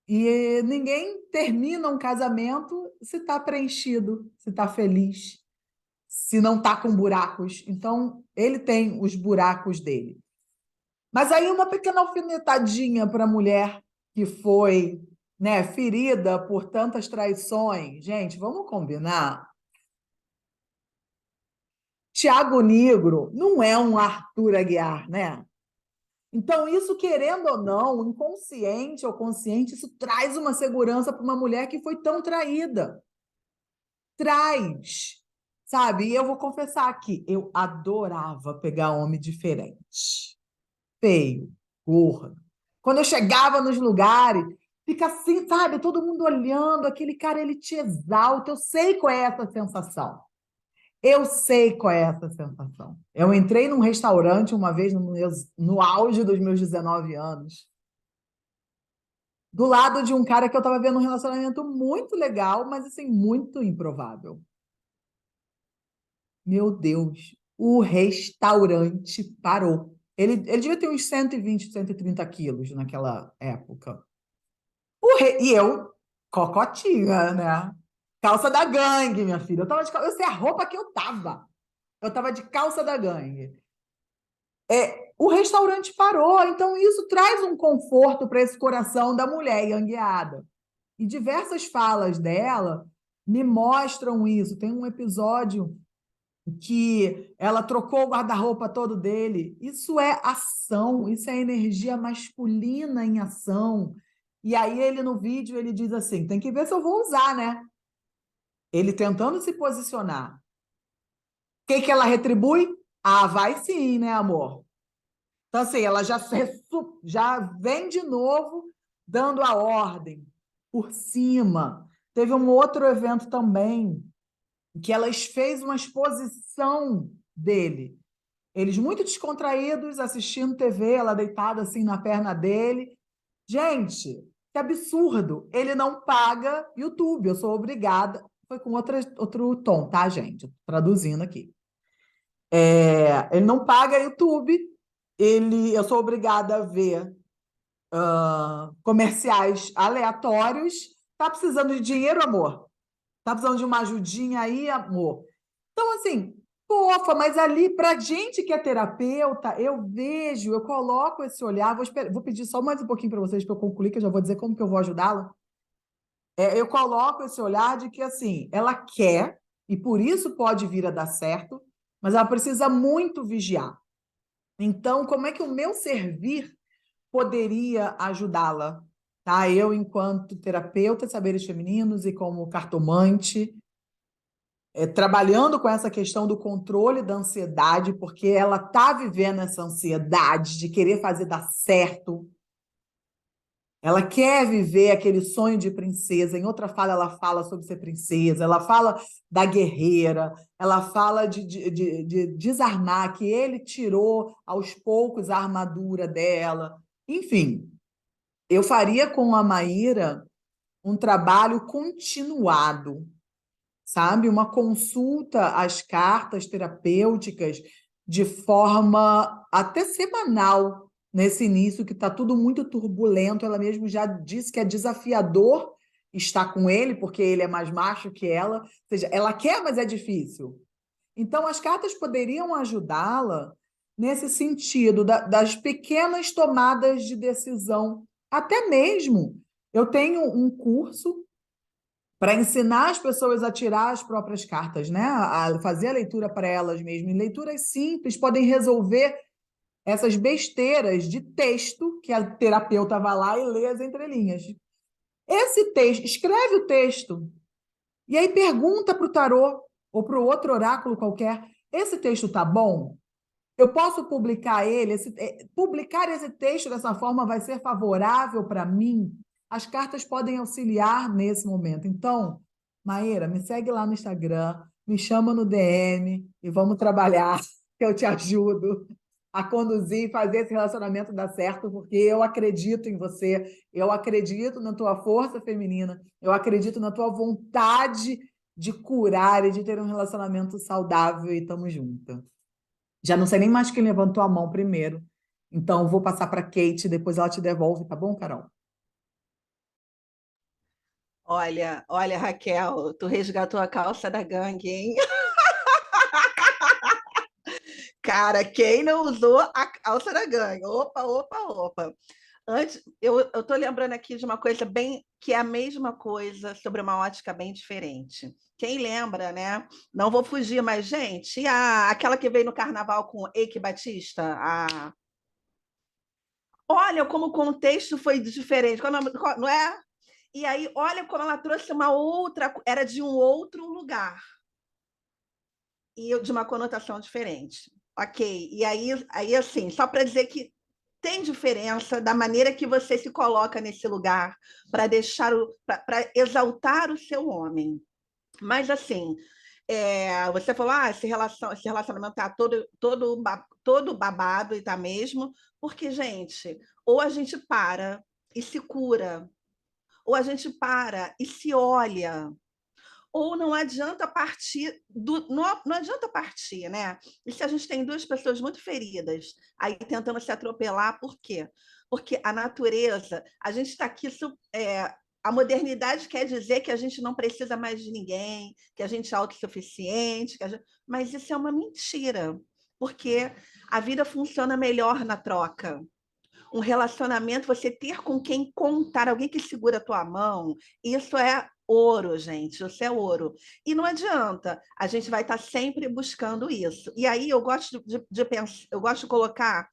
E ninguém termina um casamento se está preenchido, se está feliz, se não está com buracos. Então, ele tem os buracos dele. Mas aí uma pequena alfinetadinha para a mulher que foi, né, ferida por tantas traições. Gente, vamos combinar. Tiago Negro não é um Arthur Aguiar, né? Então, isso, querendo ou não, inconsciente ou consciente, isso traz uma segurança para uma mulher que foi tão traída. Traz, sabe? E eu vou confessar aqui, eu adorava pegar homem diferente. Feio, gordo. Quando eu chegava nos lugares, fica assim, sabe? Todo mundo olhando, aquele cara, ele te exalta. Eu sei qual é essa sensação. Eu sei qual é essa sensação. Eu entrei num restaurante uma vez, no auge dos meus 19 anos, do lado de um cara que eu estava vendo um relacionamento muito legal, mas assim, muito improvável. Meu Deus, o restaurante parou. Ele devia ter uns 120, 130 quilos naquela época. E eu, cocotinha, né? Calça da gangue, minha filha. Eu sei a roupa que eu tava. Eu estava de calça da gangue. O restaurante parou, então isso traz um conforto para esse coração da mulher yangueada. E diversas falas dela me mostram isso. Tem um episódio que ela trocou o guarda-roupa todo dele. Isso é ação, isso é energia masculina em ação. E aí ele no vídeo ele diz assim: tem que ver se eu vou usar, né? Ele tentando se posicionar. O que ela retribui? Ah, vai sim, né, amor? Então, assim, ela já vem de novo dando a ordem por cima. Teve um outro evento também que elas fez uma exposição dele. Eles muito descontraídos, assistindo TV, ela deitada assim na perna dele. Gente, que absurdo! Ele não paga YouTube, eu sou obrigada. Foi com outro tom, tá, gente? Traduzindo aqui. Ele não paga YouTube, eu sou obrigada a ver comerciais aleatórios. Tá precisando de dinheiro, amor? Tá precisando de uma ajudinha aí, amor? Então, assim, fofa, mas ali, para gente que é terapeuta, eu coloco esse olhar, vou pedir só mais um pouquinho para vocês para eu concluir, que eu já vou dizer como que eu vou ajudá-la. Eu coloco esse olhar de que, assim, ela quer, e por isso pode vir a dar certo, mas ela precisa muito vigiar. Então, como é que o meu servir poderia ajudá-la? Tá? Eu, enquanto terapeuta de saberes femininos e como cartomante, trabalhando com essa questão do controle da ansiedade, porque ela está vivendo essa ansiedade de querer fazer dar certo. Ela quer viver aquele sonho de princesa. Em outra fala, ela fala sobre ser princesa, ela fala da guerreira, ela fala de desarmar, que ele tirou aos poucos a armadura dela. Enfim, eu faria com a Maíra um trabalho continuado, sabe? Uma consulta às cartas terapêuticas de forma até semanal, nesse início que está tudo muito turbulento. Ela mesma já disse que é desafiador estar com ele, porque ele é mais macho que ela. Ou seja, ela quer, mas é difícil. Então, as cartas poderiam ajudá-la nesse sentido, das pequenas tomadas de decisão. Até mesmo, eu tenho um curso para ensinar as pessoas a tirar as próprias cartas, né? A fazer a leitura para elas mesmas. Leituras simples podem resolver essas besteiras de texto que a terapeuta vai lá e lê as entrelinhas. Esse texto, escreve o texto e aí pergunta para o tarô ou para o outro oráculo qualquer: esse texto tá bom? Eu posso publicar ele? Publicar esse texto dessa forma vai ser favorável para mim? As cartas podem auxiliar nesse momento. Então, Maíra, me segue lá no Instagram, me chama no DM e vamos trabalhar, que eu te ajudo a conduzir e fazer esse relacionamento dar certo, porque eu acredito em você, eu acredito na tua força feminina, eu acredito na tua vontade de curar e de ter um relacionamento saudável e tamo junto. Já não sei nem mais quem levantou a mão primeiro. Então, vou passar para Kate, depois ela te devolve, tá bom, Carol? Olha, Raquel, tu resgatou a calça da gangue, hein? Cara, quem não usou a calça da gangue? Opa, opa, opa. Antes, eu tô lembrando aqui de uma coisa bem que é a mesma coisa sobre uma ótica bem diferente. Quem lembra, né? Não vou fugir, mas, gente, aquela que veio no carnaval com Eike Batista, olha como o contexto foi diferente, não é? E aí, olha como ela trouxe uma outra, era de um outro lugar e de uma conotação diferente. Ok, e aí assim, só para dizer que tem diferença da maneira que você se coloca nesse lugar para para exaltar o seu homem. Mas assim, você falou, esse relacionamento está todo babado e está mesmo, porque, gente, ou a gente para e se cura, ou a gente para e se olha, ou não adianta partir não adianta partir, né? E se a gente tem duas pessoas muito feridas, aí tentando se atropelar, por quê? Porque a natureza, a gente está aqui, a modernidade quer dizer que a gente não precisa mais de ninguém, que a gente é autossuficiente, mas isso é uma mentira, porque a vida funciona melhor na troca. Um relacionamento, você ter com quem contar, alguém que segura a tua mão, isso é ouro, gente, isso é ouro. E não adianta, a gente vai estar sempre buscando isso. E aí eu gosto de pensar, eu gosto de colocar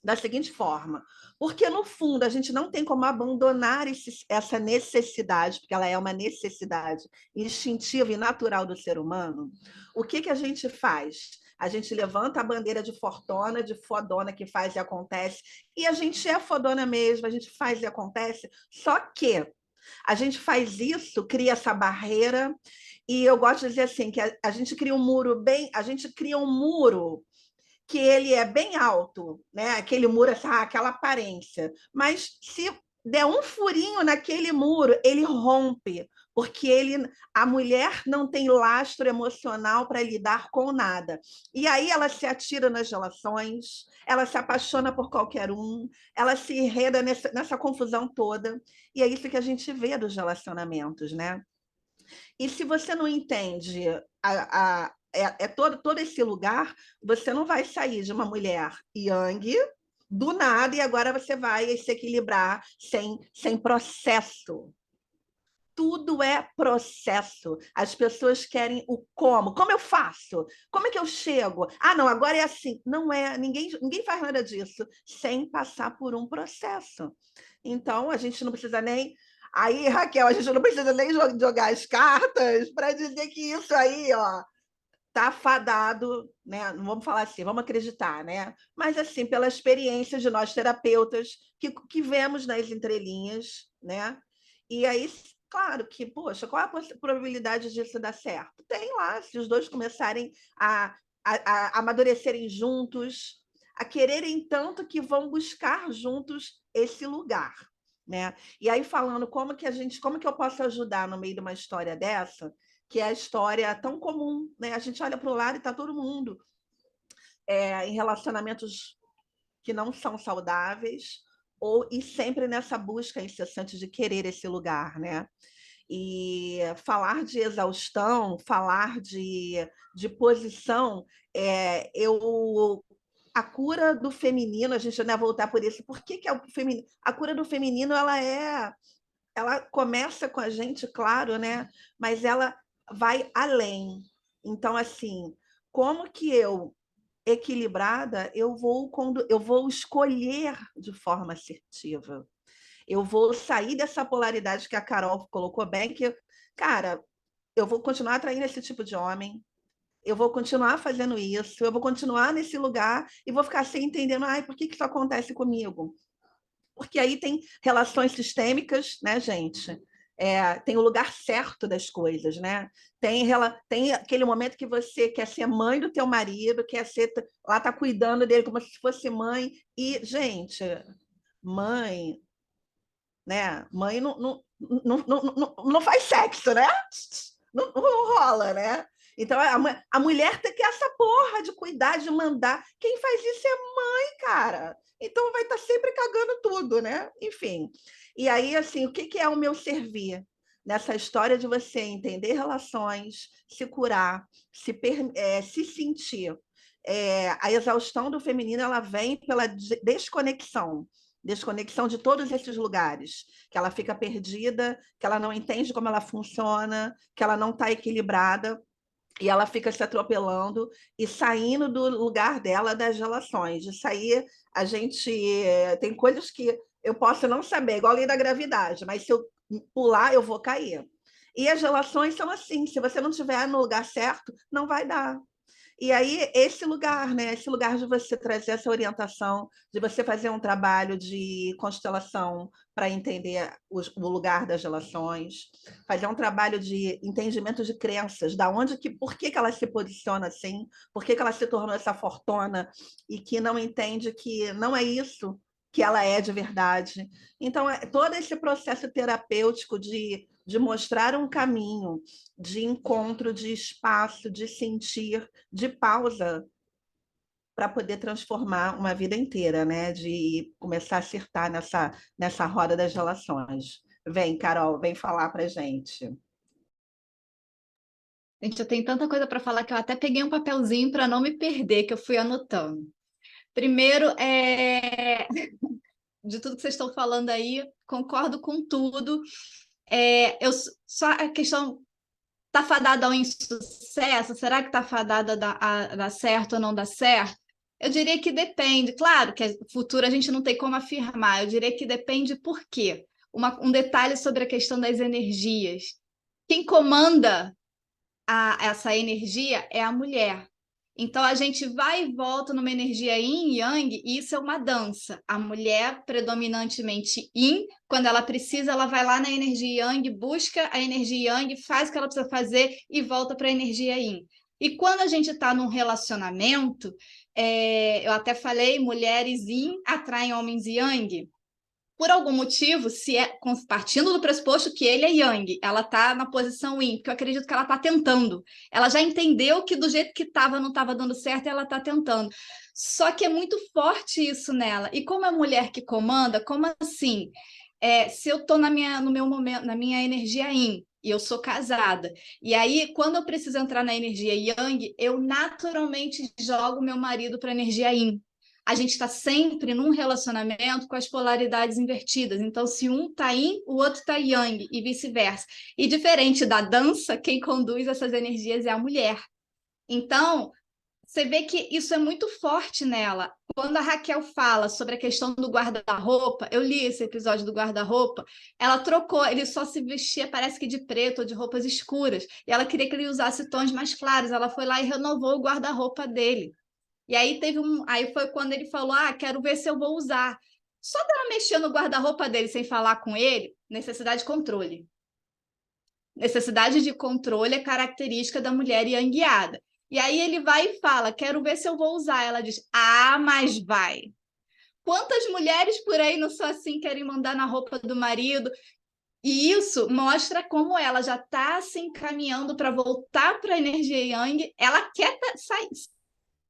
da seguinte forma, porque no fundo a gente não tem como abandonar essa necessidade, porque ela é uma necessidade instintiva e natural do ser humano. O que a gente faz? A gente levanta a bandeira de fortona, de fodona que faz e acontece, e a gente é fodona mesmo, a gente faz e acontece, só que a gente faz isso, cria essa barreira, e eu gosto de dizer assim, que a gente cria um muro a gente cria um muro que ele é bem alto, né? Aquele muro, aquela aparência. Mas se der um furinho naquele muro, ele rompe, porque a mulher não tem lastro emocional para lidar com nada. E aí ela se atira nas relações, ela se apaixona por qualquer um, ela se enreda nessa confusão toda. E é isso que a gente vê dos relacionamentos, né? E se você não entende todo esse lugar, você não vai sair de uma mulher yang do nada e agora você vai se equilibrar sem processo. Tudo é processo. As pessoas querem o como. Como eu faço? Como é que eu chego? Ah, não, agora é assim. Não é. Ninguém faz nada disso sem passar por um processo. Então, a gente não precisa nem. Aí, Raquel, a gente não precisa nem jogar as cartas para dizer que isso aí, ó, tá fadado, né? Não vamos falar assim, vamos acreditar, né? Mas assim, pela experiência de nós terapeutas que vemos nas entrelinhas, né? E aí, claro que, poxa, qual é a probabilidade disso dar certo? Tem lá, se os dois começarem a amadurecerem juntos, a quererem tanto que vão buscar juntos esse lugar, né? E aí falando como que eu posso ajudar no meio de uma história dessa, que é a história tão comum, né? A gente olha para o lado e está todo mundo em relacionamentos que não são saudáveis e sempre nessa busca incessante de querer esse lugar, né? E falar de exaustão, falar de posição, a cura do feminino, a gente vai voltar por isso. Por que é o feminino? A cura do feminino ela começa com a gente, claro, né? Mas ela vai além. Então, assim, como que eu, equilibrada, eu vou escolher de forma assertiva. Eu vou sair dessa polaridade que a Carol colocou bem, que, cara, eu vou continuar atraindo esse tipo de homem, eu vou continuar fazendo isso, eu vou continuar nesse lugar e vou ficar sem entendendo, ai, por que isso acontece comigo? Porque aí tem relações sistêmicas, né, gente? Tem o lugar certo das coisas, né? Tem aquele momento que você quer ser mãe do teu marido, quer ser lá tá cuidando dele como se fosse mãe e, gente, mãe, né? Mãe não faz sexo, né? Não rola, né? Então a mulher tem que essa porra de cuidar, de mandar. Quem faz isso é mãe, cara. Então vai estar sempre cagando tudo, né? Enfim. E aí, assim, o que é o meu servir? Nessa história de você entender relações, se curar, se sentir. A exaustão do feminino ela vem pela desconexão de todos esses lugares, que ela fica perdida, que ela não entende como ela funciona, que ela não está equilibrada, e ela fica se atropelando e saindo do lugar dela das relações. De sair, a gente tem coisas que eu posso não saber, igual a lei da gravidade, mas se eu pular, eu vou cair. E as relações são assim, se você não estiver no lugar certo, não vai dar. E aí, esse lugar, né? Esse lugar de você trazer essa orientação, de você fazer um trabalho de constelação para entender o lugar das relações, fazer um trabalho de entendimento de crenças, por que ela se posiciona assim, por que ela se tornou essa fortuna e que não entende que não é isso que ela é de verdade. Então, todo esse processo terapêutico de mostrar um caminho, de encontro, de espaço, de sentir, de pausa, para poder transformar uma vida inteira, né? De começar a acertar nessa roda das relações. Vem, Carol, vem falar para gente. Gente, eu tenho tanta coisa para falar que eu até peguei um papelzinho para não me perder, que eu fui anotando. Primeiro, de tudo que vocês estão falando aí, concordo com tudo. Só a questão tá fadada ao insucesso? Será que tá fadada a dar certo ou não dar certo? Eu diria que depende. Claro que o futuro a gente não tem como afirmar. Eu diria que depende por quê? Um detalhe sobre a questão das energias. Quem comanda essa energia é a mulher. Então a gente vai e volta numa energia yin e yang, e isso é uma dança. A mulher predominantemente yin, quando ela precisa, ela vai lá na energia yang, busca a energia yang, faz o que ela precisa fazer e volta para a energia yin. E quando a gente está num relacionamento, eu até falei, mulheres yin atraem homens yang. Por algum motivo, partindo do pressuposto que ele é Yang, ela está na posição Yin, porque eu acredito que ela está tentando. Ela já entendeu que do jeito que estava não estava dando certo e ela está tentando. Só que é muito forte isso nela. E como é mulher que comanda, como assim? Se eu estou no meu momento, na minha energia Yin, e eu sou casada, e aí quando eu preciso entrar na energia Yang, eu naturalmente jogo meu marido para a energia Yin. A gente está sempre num relacionamento com as polaridades invertidas. Então, se um está yin, o outro está yang, e vice-versa. E diferente da dança, quem conduz essas energias é a mulher. Então, você vê que isso é muito forte nela. Quando a Raquel fala sobre a questão do guarda-roupa, eu li esse episódio do guarda-roupa, ela trocou, ele só se vestia, parece que de preto ou de roupas escuras, e ela queria que ele usasse tons mais claros. Ela foi lá e renovou o guarda-roupa dele. E aí aí foi quando ele falou: quero ver se eu vou usar. Só dela mexer no guarda-roupa dele sem falar com ele, necessidade de controle. Necessidade de controle é característica da mulher yang-guiada. E aí ele vai e fala: quero ver se eu vou usar. Ela diz: mas vai. Quantas mulheres por aí não são assim, querem mandar na roupa do marido? E isso mostra como ela já está se encaminhando para voltar para a energia yang. Ela quer sair.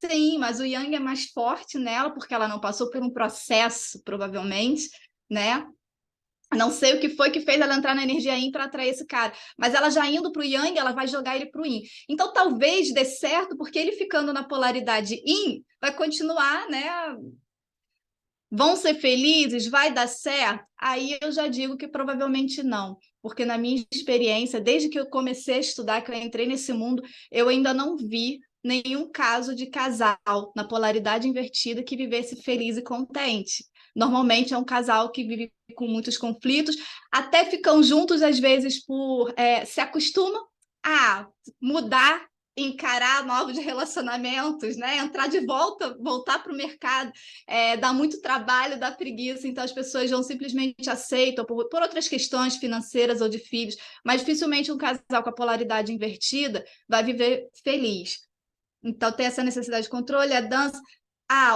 Sim, mas o Yang é mais forte nela, porque ela não passou por um processo, provavelmente, né? Não sei o que foi que fez ela entrar na energia Yin para atrair esse cara, mas ela já indo para o Yang, ela vai jogar ele para o Yin. Então, talvez dê certo, porque ele ficando na polaridade Yin, vai continuar, né? Vão ser felizes? Vai dar certo? Aí eu já digo que provavelmente não, porque na minha experiência, desde que eu comecei a estudar, que eu entrei nesse mundo, eu ainda não vi nenhum caso de casal na polaridade invertida que vivesse feliz e contente. Normalmente é um casal que vive com muitos conflitos, até ficam juntos às vezes se acostumam a mudar encarar novos relacionamentos, né? Entrar de volta, voltar para o mercado, dá muito trabalho, dá preguiça, então as pessoas vão simplesmente aceitam por outras questões financeiras ou de filhos, mas dificilmente um casal com a polaridade invertida vai viver feliz. Então tem essa necessidade de controle, a dança.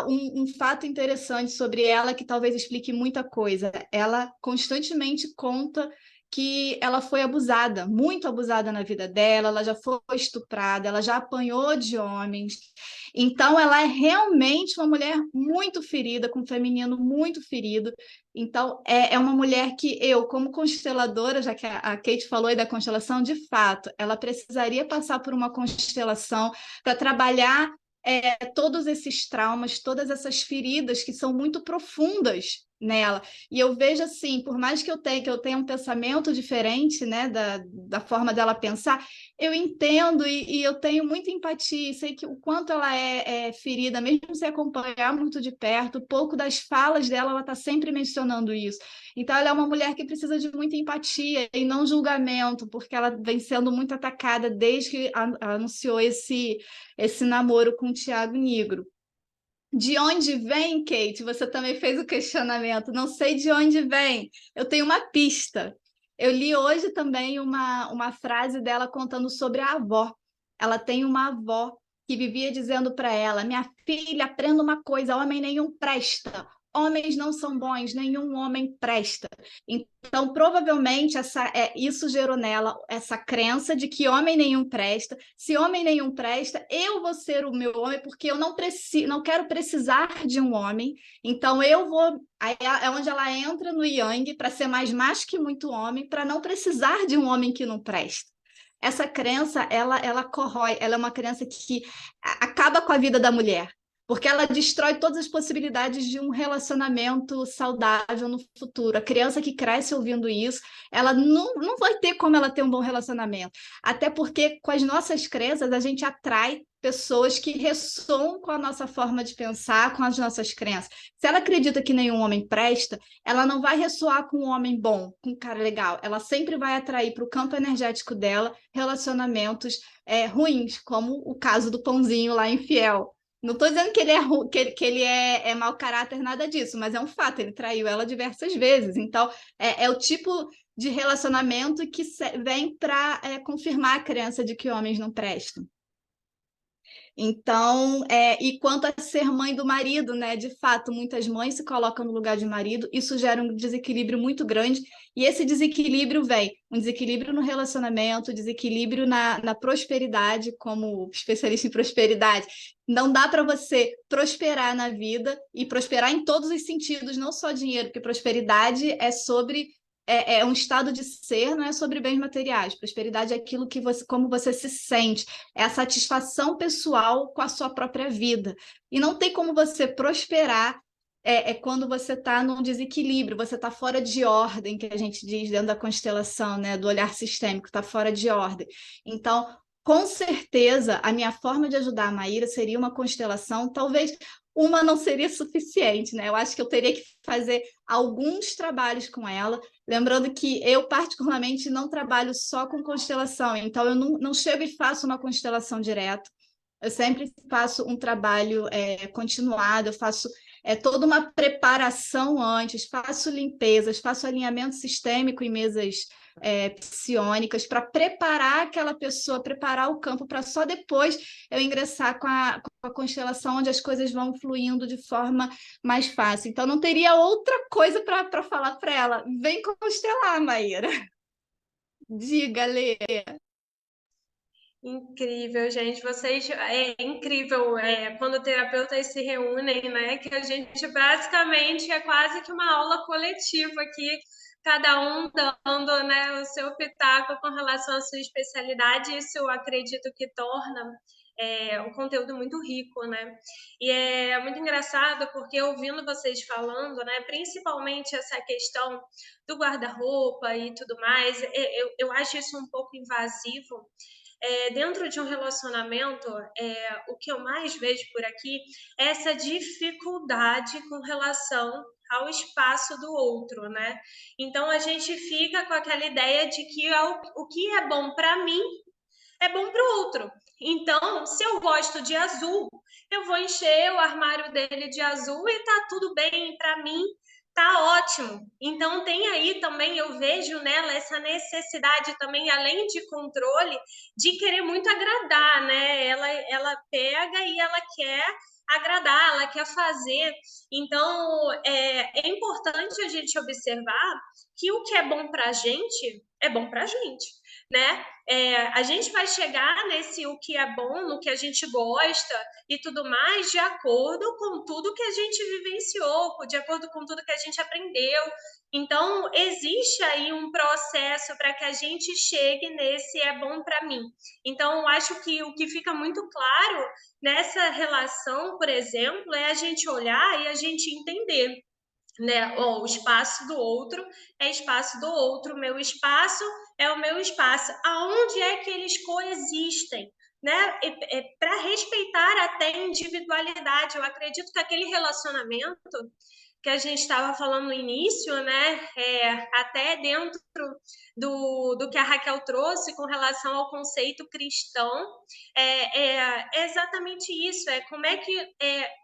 Um fato interessante sobre ela que talvez explique muita coisa. Ela constantemente conta que ela foi abusada, muito abusada na vida dela, ela já foi estuprada, ela já apanhou de homens. Então, ela é realmente uma mulher muito ferida, com um feminino muito ferido. Então, é uma mulher que eu, como consteladora, já que a Kate falou aí da constelação, de fato, ela precisaria passar por uma constelação para trabalhar todos esses traumas, todas essas feridas que são muito profundas nela. E eu vejo assim, por mais que eu tenha um pensamento diferente, né, da forma dela pensar, eu entendo e eu tenho muita empatia, sei que o quanto ela é ferida, mesmo se acompanhar muito de perto, pouco das falas dela, ela está sempre mencionando isso. Então, ela é uma mulher que precisa de muita empatia e não julgamento, porque ela vem sendo muito atacada desde que anunciou esse namoro com o Thiago Nigro. De onde vem, Kate? Você também fez o questionamento. Não sei de onde vem. Eu tenho uma pista. Eu li hoje também uma frase dela contando sobre a avó. Ela tem uma avó que vivia dizendo para ela: minha filha, aprenda uma coisa, homem nenhum presta. Homens não são bons, nenhum homem presta. Então, provavelmente, isso gerou nela essa crença de que homem nenhum presta. Se homem nenhum presta, eu vou ser o meu homem, porque eu não quero precisar de um homem. Então, eu vou. Aí é onde ela entra no Yang para ser mais macho que muito homem, para não precisar de um homem que não presta. Essa crença, ela corrói, ela é uma crença que acaba com a vida da mulher, porque ela destrói todas as possibilidades de um relacionamento saudável no futuro. A criança que cresce ouvindo isso, ela não vai ter como ela ter um bom relacionamento. Até porque, com as nossas crenças, a gente atrai pessoas que ressoam com a nossa forma de pensar, com as nossas crenças. Se ela acredita que nenhum homem presta, ela não vai ressoar com um homem bom, com um cara legal. Ela sempre vai atrair para o campo energético dela relacionamentos ruins, como o caso do Pãozinho lá infiel. Não estou dizendo que ele que ele é mau caráter, nada disso, mas é um fato, ele traiu ela diversas vezes. Então, é o tipo de relacionamento que vem para confirmar a crença de que homens não prestam. Então, e quanto a ser mãe do marido, né? De fato, muitas mães se colocam no lugar de marido, isso gera um desequilíbrio muito grande, e esse desequilíbrio vem um desequilíbrio no relacionamento, desequilíbrio na prosperidade, como especialista em prosperidade. Não dá para você prosperar na vida e prosperar em todos os sentidos, não só dinheiro, porque prosperidade é sobre um estado de ser, não é sobre bens materiais. Prosperidade é aquilo que como você se sente, é a satisfação pessoal com a sua própria vida. E não tem como você prosperar quando você está num desequilíbrio, você está fora de ordem, que a gente diz dentro da constelação, né, do olhar sistêmico, está fora de ordem. Então, com certeza, a minha forma de ajudar a Maíra seria uma constelação, talvez uma não seria suficiente, né? Eu acho que eu teria que fazer alguns trabalhos com ela, lembrando que eu, particularmente, não trabalho só com constelação, então eu não chego e faço uma constelação direto. Eu sempre faço um trabalho continuado, eu faço toda uma preparação antes, faço limpezas, faço alinhamento sistêmico em mesas psiônicas para preparar aquela pessoa, preparar o campo para só depois eu ingressar com a constelação, onde as coisas vão fluindo de forma mais fácil. Então, não teria outra coisa para falar para ela. Vem constelar, Maíra. Diga, Lê. Incrível, gente. Vocês é incrível quando terapeutas se reúnem, né? Que a gente basicamente é quase que uma aula coletiva aqui, cada um dando, né, o seu pitaco com relação à sua especialidade. Isso eu acredito que torna um conteúdo muito rico, né? E é muito engraçado porque ouvindo vocês falando, né, principalmente essa questão do guarda-roupa e tudo mais, eu acho isso um pouco invasivo. Dentro de um relacionamento, o que eu mais vejo por aqui é essa dificuldade com relação ao espaço do outro, né? Então a gente fica com aquela ideia de que o que é bom para mim é bom para o outro. Então, se eu gosto de azul, eu vou encher o armário dele de azul e tá tudo bem para mim, tá ótimo. Então tem aí também, eu vejo nela essa necessidade também, além de controle, de querer muito agradar, né? Ela pega e ela quer agradar, ela quer fazer. Então é importante a gente observar que o que é bom para a gente é bom para a gente, né? A gente vai chegar nesse o que é bom, no que a gente gosta e tudo mais, de acordo com tudo que a gente vivenciou, de acordo com tudo que a gente aprendeu. Então, existe aí um processo para que a gente chegue nesse é bom para mim. Então, acho que o que fica muito claro nessa relação, por exemplo, é a gente olhar e a gente entender, né? O espaço do outro é espaço do outro, meu espaço é o meu espaço. Aonde é que eles coexistem? Né? Para respeitar até a individualidade. Eu acredito que aquele relacionamento que a gente estava falando no início, né? Até dentro do que a Raquel trouxe com relação ao conceito cristão, é exatamente isso, como é que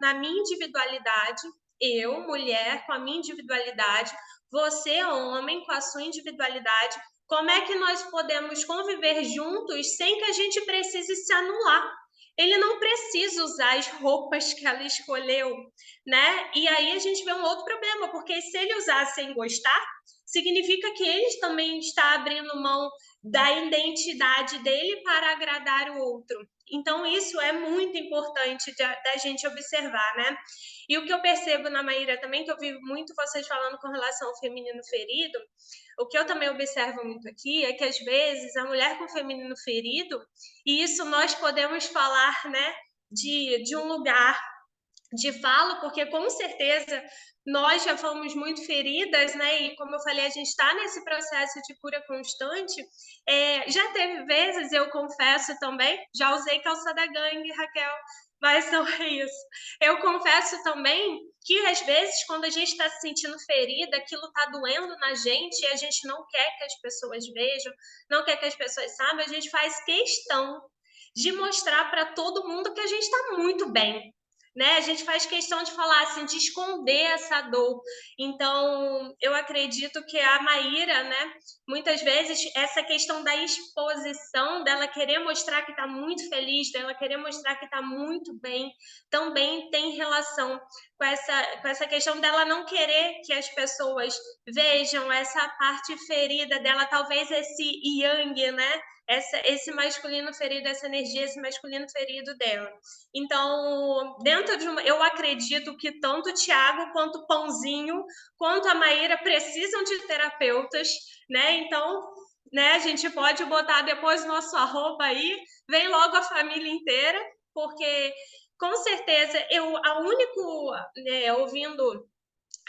na minha individualidade, eu, mulher, com a minha individualidade, você, homem, com a sua individualidade, como é que nós podemos conviver juntos sem que a gente precise se anular? Ele não precisa usar as roupas que ela escolheu, né? E aí a gente vê um outro problema, porque se ele usar sem gostar, significa que ele também está abrindo mão da identidade dele para agradar o outro. Então, isso é muito importante da gente observar, né? E o que eu percebo na Maíra também, que eu vi muito vocês falando com relação ao feminino ferido, o que eu também observo muito aqui é que, às vezes, a mulher com feminino ferido, e isso nós podemos falar, né, de um lugar de fala, porque com certeza nós já fomos muito feridas, né? E como eu falei, a gente está nesse processo de cura constante. Já teve vezes, eu confesso também, já usei calçada gangue, Raquel, mas não é isso. Eu confesso também que às vezes, quando a gente está se sentindo ferida, aquilo está doendo na gente e a gente não quer que as pessoas vejam, não quer que as pessoas saibam, a gente faz questão de mostrar para todo mundo que a gente está muito bem, né? A gente faz questão de falar assim, de esconder essa dor. Então, eu acredito que a Maíra, né, muitas vezes essa questão da exposição, dela querer mostrar que está muito feliz, dela querer mostrar que está muito bem, também tem relação com essa questão dela não querer que as pessoas vejam essa parte ferida dela, talvez esse yang, né? Esse masculino ferido, essa energia, esse masculino ferido dela. Então, dentro de eu acredito que tanto o Tiago quanto o Pãozinho, quanto a Maíra precisam de terapeutas, né? Então, né, a gente pode botar depois nosso arroba aí, vem logo a família inteira, porque com certeza ouvindo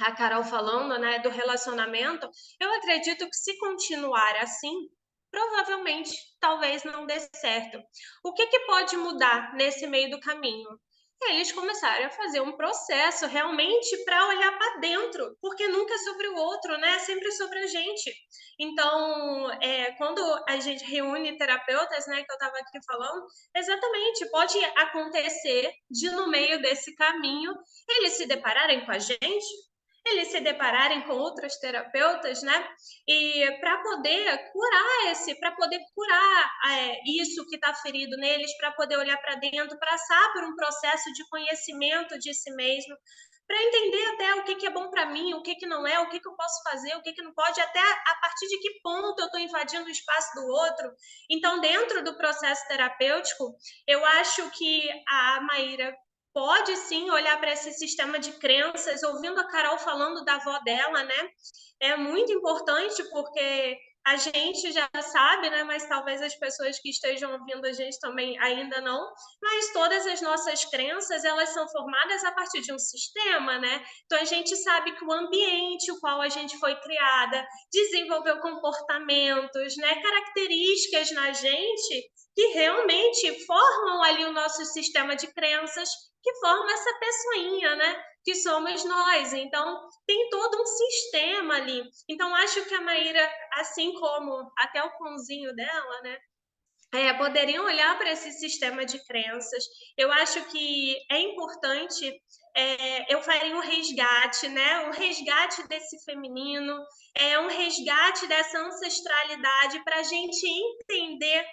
a Carol falando, né, do relacionamento, eu acredito que se continuar assim, provavelmente, talvez não dê certo. O que pode mudar nesse meio do caminho? Eles começarem a fazer um processo realmente para olhar para dentro, porque nunca é sobre o outro, né? É sempre sobre a gente. Então, quando a gente reúne terapeutas, né, que eu estava aqui falando, exatamente, pode acontecer de no meio desse caminho eles se depararem com a gente, eles se depararem com outros terapeutas, né? E para poder curar isso que está ferido neles, para poder olhar para dentro, passar por um processo de conhecimento de si mesmo, para entender até o que é bom para mim, o que não é, o que eu posso fazer, o que não pode, até a partir de que ponto eu estou invadindo o espaço do outro. Então, dentro do processo terapêutico, eu acho que a Maíra pode sim olhar para esse sistema de crenças, ouvindo a Carol falando da avó dela, né? É muito importante porque a gente já sabe, né? Mas talvez as pessoas que estejam ouvindo a gente também ainda não. Mas todas as nossas crenças, elas são formadas a partir de um sistema, né? Então a gente sabe que o ambiente o qual a gente foi criada desenvolveu comportamentos, né? Características na gente que realmente formam ali o nosso sistema de crenças, que forma essa pessoinha, né? Que somos nós. Então, tem todo um sistema ali. Então, acho que a Maíra, assim como até o pãozinho dela, né? poderiam olhar para esse sistema de crenças. Eu acho que é importante, eu faria um resgate, né? Um resgate desse feminino, um resgate dessa ancestralidade para a gente entender,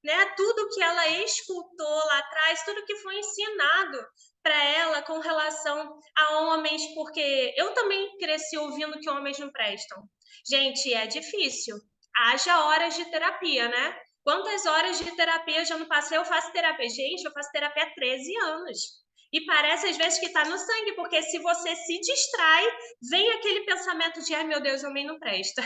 né, tudo que ela escutou lá atrás, tudo que foi ensinado para ela com relação a homens, porque eu também cresci ouvindo que homens não prestam. Gente, é difícil. Haja horas de terapia, né? Quantas horas de terapia eu já não passei? Eu faço terapia. Gente, eu faço terapia há 13 anos. E parece às vezes que está no sangue, porque se você se distrai, vem aquele pensamento de, ai meu Deus, homem não presta,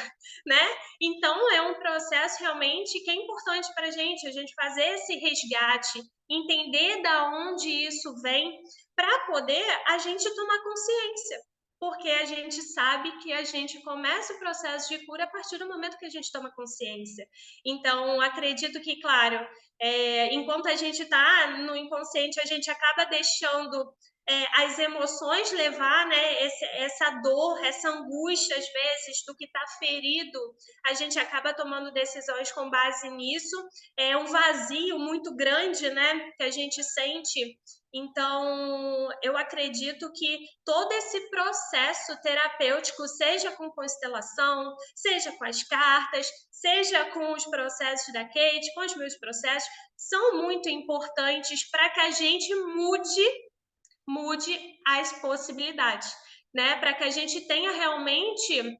né? Então é um processo realmente que é importante para a gente fazer esse resgate, entender da onde isso vem, para poder a gente tomar consciência. Porque a gente sabe que a gente começa o processo de cura a partir do momento que a gente toma consciência. Então, acredito que, claro, enquanto a gente está no inconsciente, a gente acaba deixando as emoções levar, né, essa dor, essa angústia, às vezes, do que está ferido, a gente acaba tomando decisões com base nisso. É um vazio muito grande, né, que a gente sente. Então, eu acredito que todo esse processo terapêutico, seja com constelação, seja com as cartas, seja com os processos da Kate, com os meus processos, são muito importantes para que a gente mude as possibilidades, né? Para que a gente tenha realmente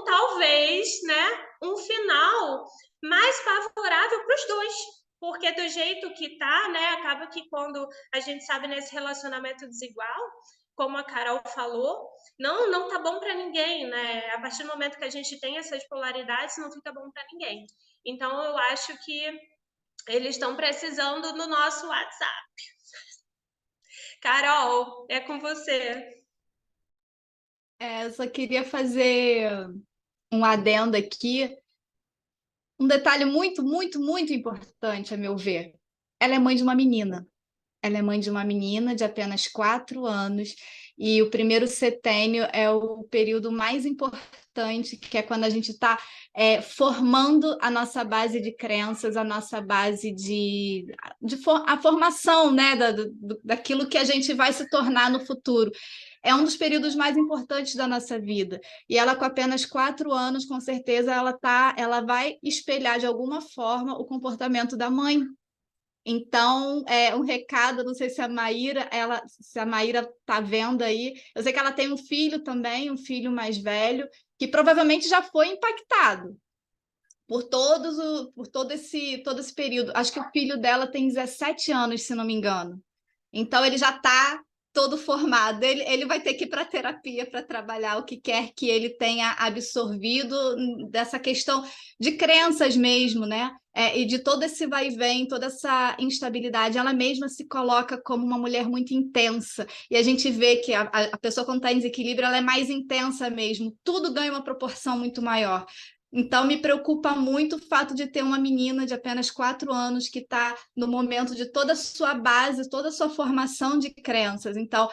talvez, né, um final mais favorável para os dois. Porque do jeito que tá, né, acaba que quando a gente sabe nesse relacionamento desigual, como a Carol falou, não tá bom para ninguém, né? A partir do momento que a gente tem essas polaridades, não fica bom para ninguém. Então eu acho que eles estão precisando do nosso WhatsApp. Carol, é com você. Eu só queria fazer um adendo aqui. Um detalhe muito, muito, muito importante, a meu ver. Ela é mãe de uma menina. Ela é mãe de uma menina de apenas 4 anos, e o primeiro setênio é o período mais importante, que é quando a gente está formando a nossa base de crenças, a nossa base a formação, né, daquilo que a gente vai se tornar no futuro. É um dos períodos mais importantes da nossa vida. E ela, com apenas 4 anos, com certeza, ela vai espelhar de alguma forma o comportamento da mãe. Então, um recado, não sei se a Maíra está vendo aí. Eu sei que ela tem um filho também, um filho mais velho, que provavelmente já foi impactado por todo esse período. Acho que o filho dela tem 17 anos, se não me engano. Então, ele já está todo formado. Ele vai ter que ir para a terapia para trabalhar o que quer que ele tenha absorvido dessa questão de crenças mesmo, né? E de todo esse vai e vem, toda essa instabilidade. Ela mesma se coloca como uma mulher muito intensa. E a gente vê que a pessoa, quando está em desequilíbrio, ela é mais intensa mesmo. Tudo ganha uma proporção muito maior. Então, me preocupa muito o fato de ter uma menina de apenas 4 anos que está no momento de toda a sua base, toda a sua formação de crenças. Então,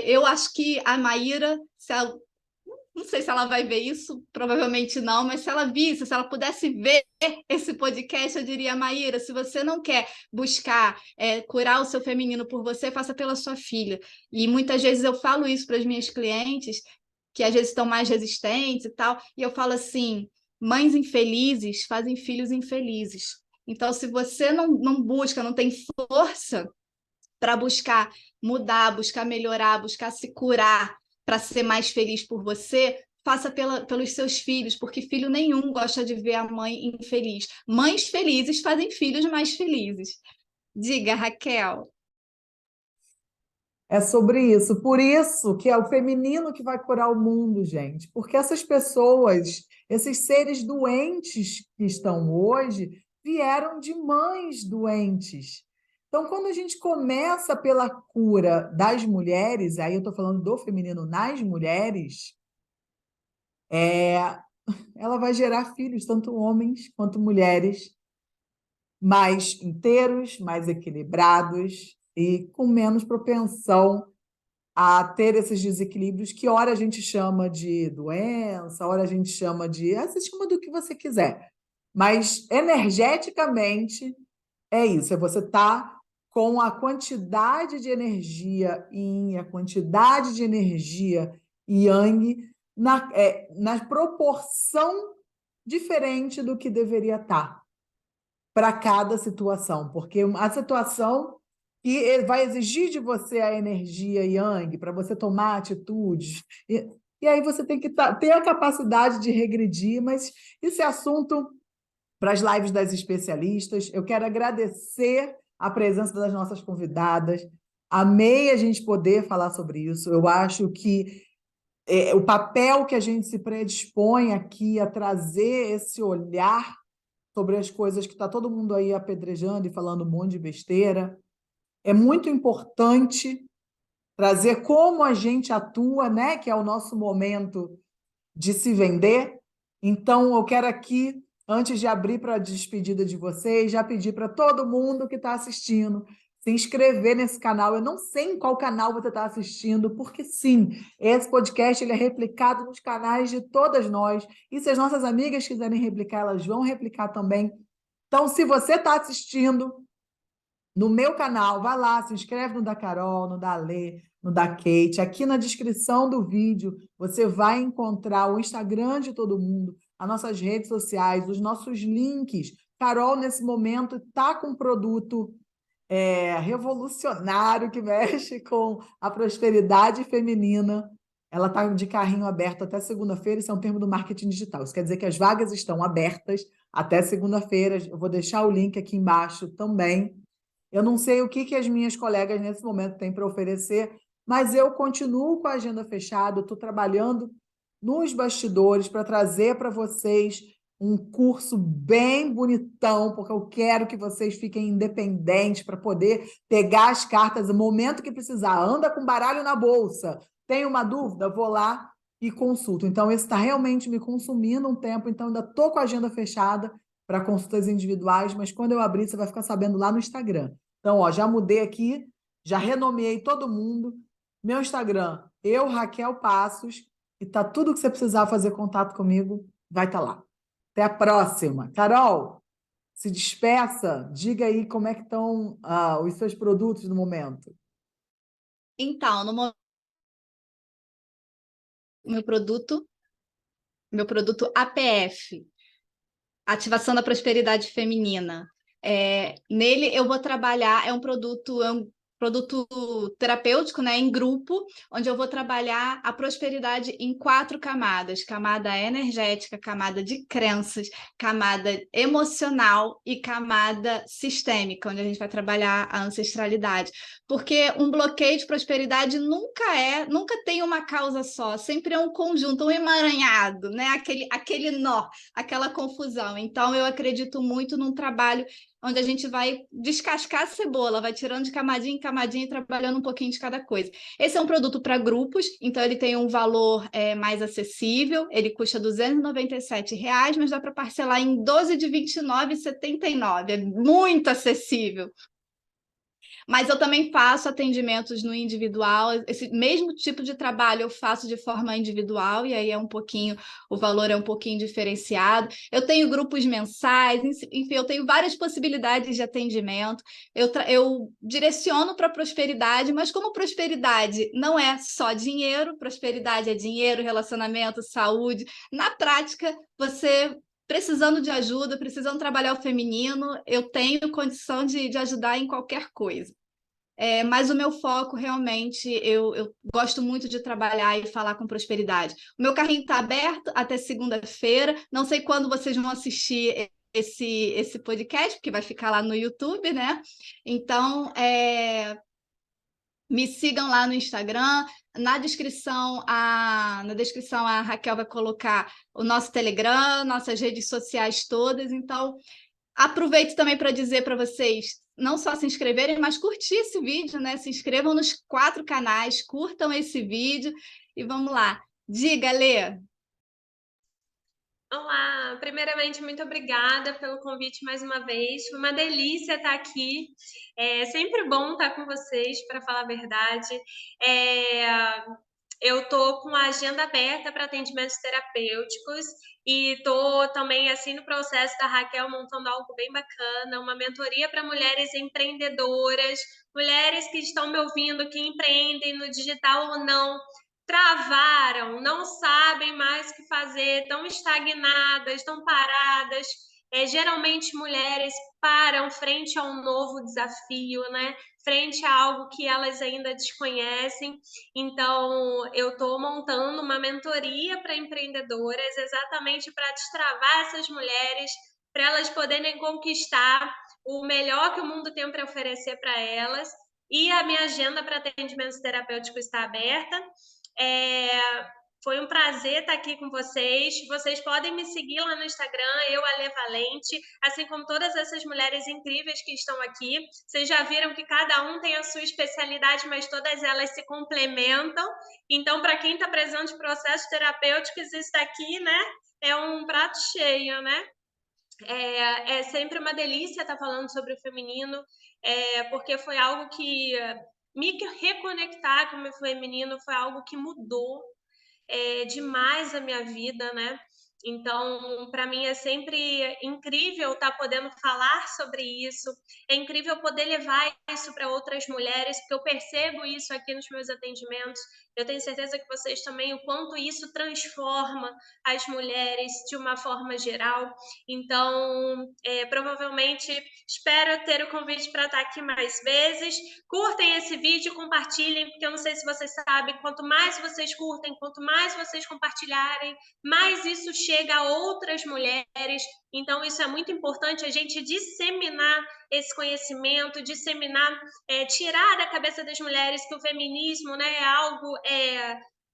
eu acho que a Maíra, não sei se ela vai ver isso, provavelmente não, mas se ela visse, se ela pudesse ver esse podcast, eu diria, Maíra, se você não quer buscar curar o seu feminino por você, faça pela sua filha. E muitas vezes eu falo isso para as minhas clientes, que às vezes estão mais resistentes e tal, e eu falo assim: mães infelizes fazem filhos infelizes. Então, se você não busca, não tem força para buscar mudar, buscar melhorar, buscar se curar para ser mais feliz por você, faça pelos seus filhos, porque filho nenhum gosta de ver a mãe infeliz. Mães felizes fazem filhos mais felizes. Diga, Raquel. É sobre isso. Por isso que é o feminino que vai curar o mundo, gente. Porque essas pessoas, esses seres doentes que estão hoje, vieram de mães doentes. Então, quando a gente começa pela cura das mulheres, aí eu estou falando do feminino nas mulheres, ela vai gerar filhos, tanto homens quanto mulheres, mais inteiros, mais equilibrados e com menos propensão a ter esses desequilíbrios que ora a gente chama de doença, ora a gente chama de... Você chama do que você quiser. Mas, energeticamente, é isso, é você estar com a quantidade de energia yin, a quantidade de energia yang na proporção diferente do que deveria estar para cada situação, porque a situação que vai exigir de você a energia yang para você tomar atitudes, e aí você tem que ter a capacidade de regredir, mas isso é assunto para as lives das especialistas. Eu quero agradecer a presença das nossas convidadas. Amei a gente poder falar sobre isso. Eu acho que o papel que a gente se predispõe aqui a trazer esse olhar sobre as coisas que está todo mundo aí apedrejando e falando um monte de besteira, é muito importante trazer como a gente atua, né? Que é o nosso momento de se vender. Então, eu quero aqui, antes de abrir para a despedida de vocês, já pedir para todo mundo que está assistindo se inscrever nesse canal. Eu não sei em qual canal você está assistindo, porque sim, esse podcast ele é replicado nos canais de todas nós. E se as nossas amigas quiserem replicar, elas vão replicar também. Então, se você está assistindo no meu canal, vai lá, se inscreve no da Carol, no da Lê, no da Kate. Aqui na descrição do vídeo você vai encontrar o Instagram de todo mundo, as nossas redes sociais, os nossos links. Carol, nesse momento, está com um produto revolucionário que mexe com a prosperidade feminina. Ela está de carrinho aberto até segunda-feira, isso é um termo do marketing digital. Isso quer dizer que as vagas estão abertas até segunda-feira. Eu vou deixar o link aqui embaixo também. Eu não sei o que as minhas colegas nesse momento têm para oferecer, mas eu continuo com a agenda fechada, estou trabalhando nos bastidores para trazer para vocês um curso bem bonitão, porque eu quero que vocês fiquem independentes para poder pegar as cartas no momento que precisar. Anda com baralho na bolsa, tem uma dúvida? Vou lá e consulto. Então, esse está realmente me consumindo um tempo, então ainda estou com a agenda fechada para consultas individuais, mas quando eu abrir, você vai ficar sabendo lá no Instagram. Então, ó, já mudei aqui, já renomeei todo mundo. Meu Instagram, Raquel Passos, e tá tudo que você precisar fazer contato comigo, vai estar lá. Até a próxima. Carol, se despeça, diga aí como é que estão os seus produtos no momento. Então, meu produto APF, Ativação da Prosperidade Feminina. Nele eu vou trabalhar, é um produto terapêutico, né, em grupo, onde eu vou trabalhar a prosperidade em 4 camadas: camada energética, camada de crenças, camada emocional e camada sistêmica, onde a gente vai trabalhar a ancestralidade. Porque um bloqueio de prosperidade nunca tem uma causa só, sempre é um conjunto, um emaranhado, né? Aquele nó, aquela confusão. Então, eu acredito muito num trabalho onde a gente vai descascar a cebola, vai tirando de camadinha em camadinha e trabalhando um pouquinho de cada coisa. Esse é um produto para grupos, então ele tem um valor mais acessível, ele custa R$ 297, mas dá para parcelar em 12 de R$ 29,79, é muito acessível. Mas eu também faço atendimentos no individual, esse mesmo tipo de trabalho eu faço de forma individual, e aí o valor é um pouquinho diferenciado. Eu tenho grupos mensais, enfim, eu tenho várias possibilidades de atendimento. Eu direciono para prosperidade, mas como prosperidade não é só dinheiro, prosperidade é dinheiro, relacionamento, saúde. Na prática, você precisando de ajuda, precisando trabalhar o feminino, eu tenho condição de ajudar em qualquer coisa. Mas o meu foco, realmente, eu gosto muito de trabalhar e falar com prosperidade. O meu carrinho está aberto até segunda-feira. Não sei quando vocês vão assistir esse podcast, porque vai ficar lá no YouTube, né? Então, me sigam lá no Instagram. Na descrição a Raquel vai colocar o nosso Telegram, nossas redes sociais todas. Então, aproveito também para dizer para vocês não só se inscreverem, mas curtir esse vídeo, né? Se inscrevam nos 4 canais, curtam esse vídeo e vamos lá. Diga, Lê. Olá, primeiramente, muito obrigada pelo convite mais uma vez. Foi uma delícia estar aqui. É sempre bom estar com vocês, para falar a verdade. eu estou com a agenda aberta para atendimentos terapêuticos e estou também, assim, no processo da Raquel, montando algo bem bacana, uma mentoria para mulheres empreendedoras, mulheres que estão me ouvindo, que empreendem no digital ou não, travaram, não sabem mais o que fazer, estão estagnadas, estão paradas. Geralmente mulheres param frente a um novo desafio, né? Frente a algo que elas ainda desconhecem. Então, eu estou montando uma mentoria para empreendedoras, exatamente para destravar essas mulheres, para elas poderem conquistar o melhor que o mundo tem para oferecer para elas. E a minha agenda para atendimentos terapêuticos está aberta. Foi um prazer estar aqui com vocês. Vocês podem me seguir lá no Instagram, Ale Valente, assim como todas essas mulheres incríveis que estão aqui. Vocês já viram que cada um tem a sua especialidade, mas todas elas se complementam. Então, para quem está precisando de processos terapêuticos, isso daqui, né, é um prato cheio, né? É sempre uma delícia estar falando sobre o feminino, porque foi algo que me reconectar com o meu feminino foi algo que mudou demais a minha vida, né? Então, para mim é sempre incrível estar podendo falar sobre isso, é incrível poder levar isso para outras mulheres, porque eu percebo isso aqui nos meus atendimentos. Eu tenho certeza que vocês também, o quanto isso transforma as mulheres de uma forma geral. Então, provavelmente, espero ter o convite para estar aqui mais vezes. Curtem esse vídeo, compartilhem, porque eu não sei se vocês sabem, quanto mais vocês curtem, quanto mais vocês compartilharem, mais isso chega a outras mulheres. Então, isso é muito importante, a gente disseminar esse conhecimento, disseminar, tirar da cabeça das mulheres que o feminismo, né, é algo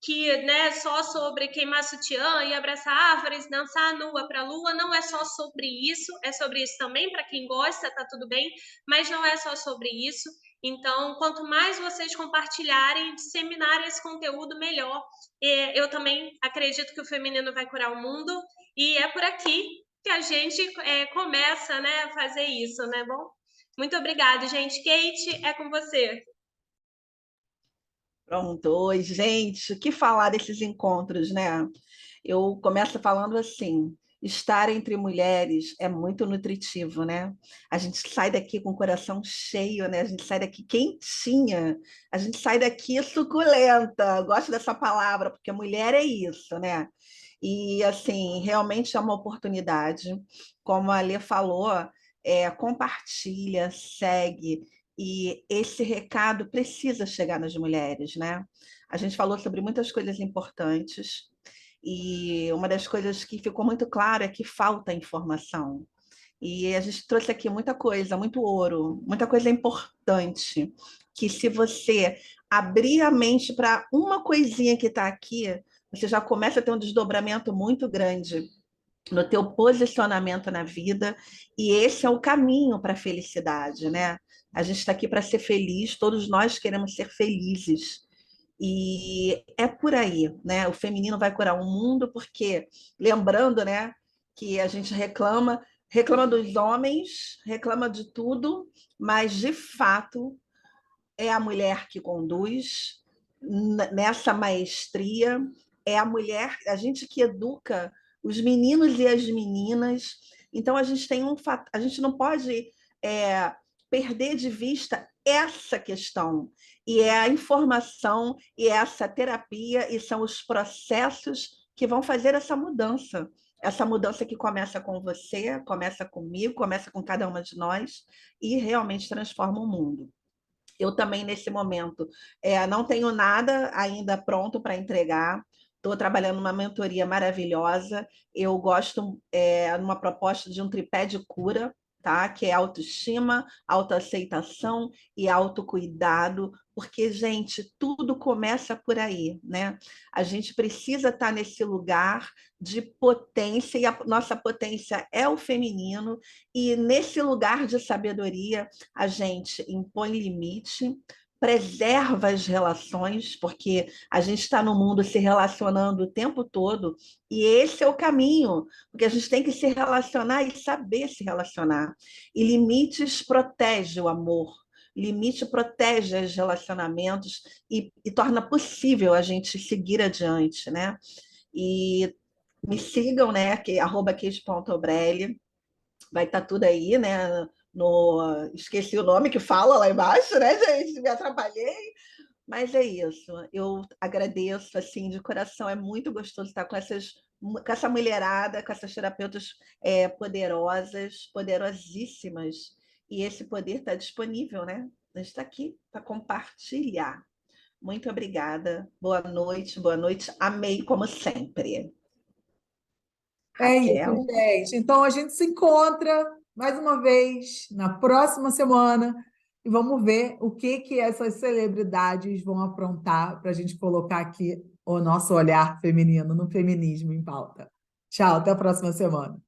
que, né, só sobre queimar sutiã e abraçar árvores, dançar nua para a lua, não é só sobre isso, é sobre isso também, para quem gosta, tá tudo bem, mas não é só sobre isso. Então, quanto mais vocês compartilharem, disseminarem esse conteúdo, melhor. Eu também acredito que o feminino vai curar o mundo, e é por aqui que a gente começa, né, a fazer isso, né, bom? Muito obrigada, gente. Kate, é com você. Pronto, oi, gente, o que falar desses encontros, né? Eu começo falando assim: estar entre mulheres é muito nutritivo, né? A gente sai daqui com o coração cheio, né? A gente sai daqui quentinha, a gente sai daqui suculenta. Eu gosto dessa palavra, porque mulher é isso, né? E, assim, realmente é uma oportunidade. Como a Lê falou, compartilha, segue. E esse recado precisa chegar nas mulheres, né? A gente falou sobre muitas coisas importantes, e uma das coisas que ficou muito claro é que falta informação. E a gente trouxe aqui muita coisa, muito ouro, muita coisa importante, que se você abrir a mente para uma coisinha que está aqui, você já começa a ter um desdobramento muito grande no teu posicionamento na vida, e esse é o caminho para a felicidade, né? A gente está aqui para ser feliz, todos nós queremos ser felizes. E é por aí, né? O feminino vai curar o mundo, porque, lembrando, né, que a gente reclama dos homens, reclama de tudo, mas de fato é a mulher que conduz nessa maestria, é a mulher, a gente que educa os meninos e as meninas. Então a gente tem a gente não pode perder de vista essa questão, e é a informação e essa terapia e são os processos que vão fazer essa mudança que começa com você, começa comigo, começa com cada uma de nós e realmente transforma o mundo. Eu também, nesse momento, não tenho nada ainda pronto para entregar. Estou trabalhando numa mentoria maravilhosa. Eu gosto numa proposta de um tripé de cura, tá? Que é autoestima, autoaceitação e autocuidado, porque, gente, tudo começa por aí, né? A gente precisa estar nesse lugar de potência, e a nossa potência é o feminino, e nesse lugar de sabedoria, a gente impõe limite, preserva as relações, porque a gente está no mundo se relacionando o tempo todo, e esse é o caminho, porque a gente tem que se relacionar e saber se relacionar. E limites protege o amor, limite protege os relacionamentos e torna possível a gente seguir adiante, né? E me sigam, né? Que @kate.obrelli, vai estar tudo aí, né? Esqueci o nome que fala lá embaixo, né, gente? Me atrapalhei. Mas é isso. Eu agradeço assim de coração. É muito gostoso estar com essa mulherada, com essas terapeutas poderosas, poderosíssimas. E esse poder está disponível, né? A gente está aqui para compartilhar. Muito obrigada. Boa noite, boa noite. Amei como sempre. É isso, Raquel. gente. Então a gente se encontra mais uma vez na próxima semana e vamos ver o que que essas celebridades vão aprontar para a gente colocar aqui o nosso olhar feminino no feminismo em pauta. Tchau, até a próxima semana.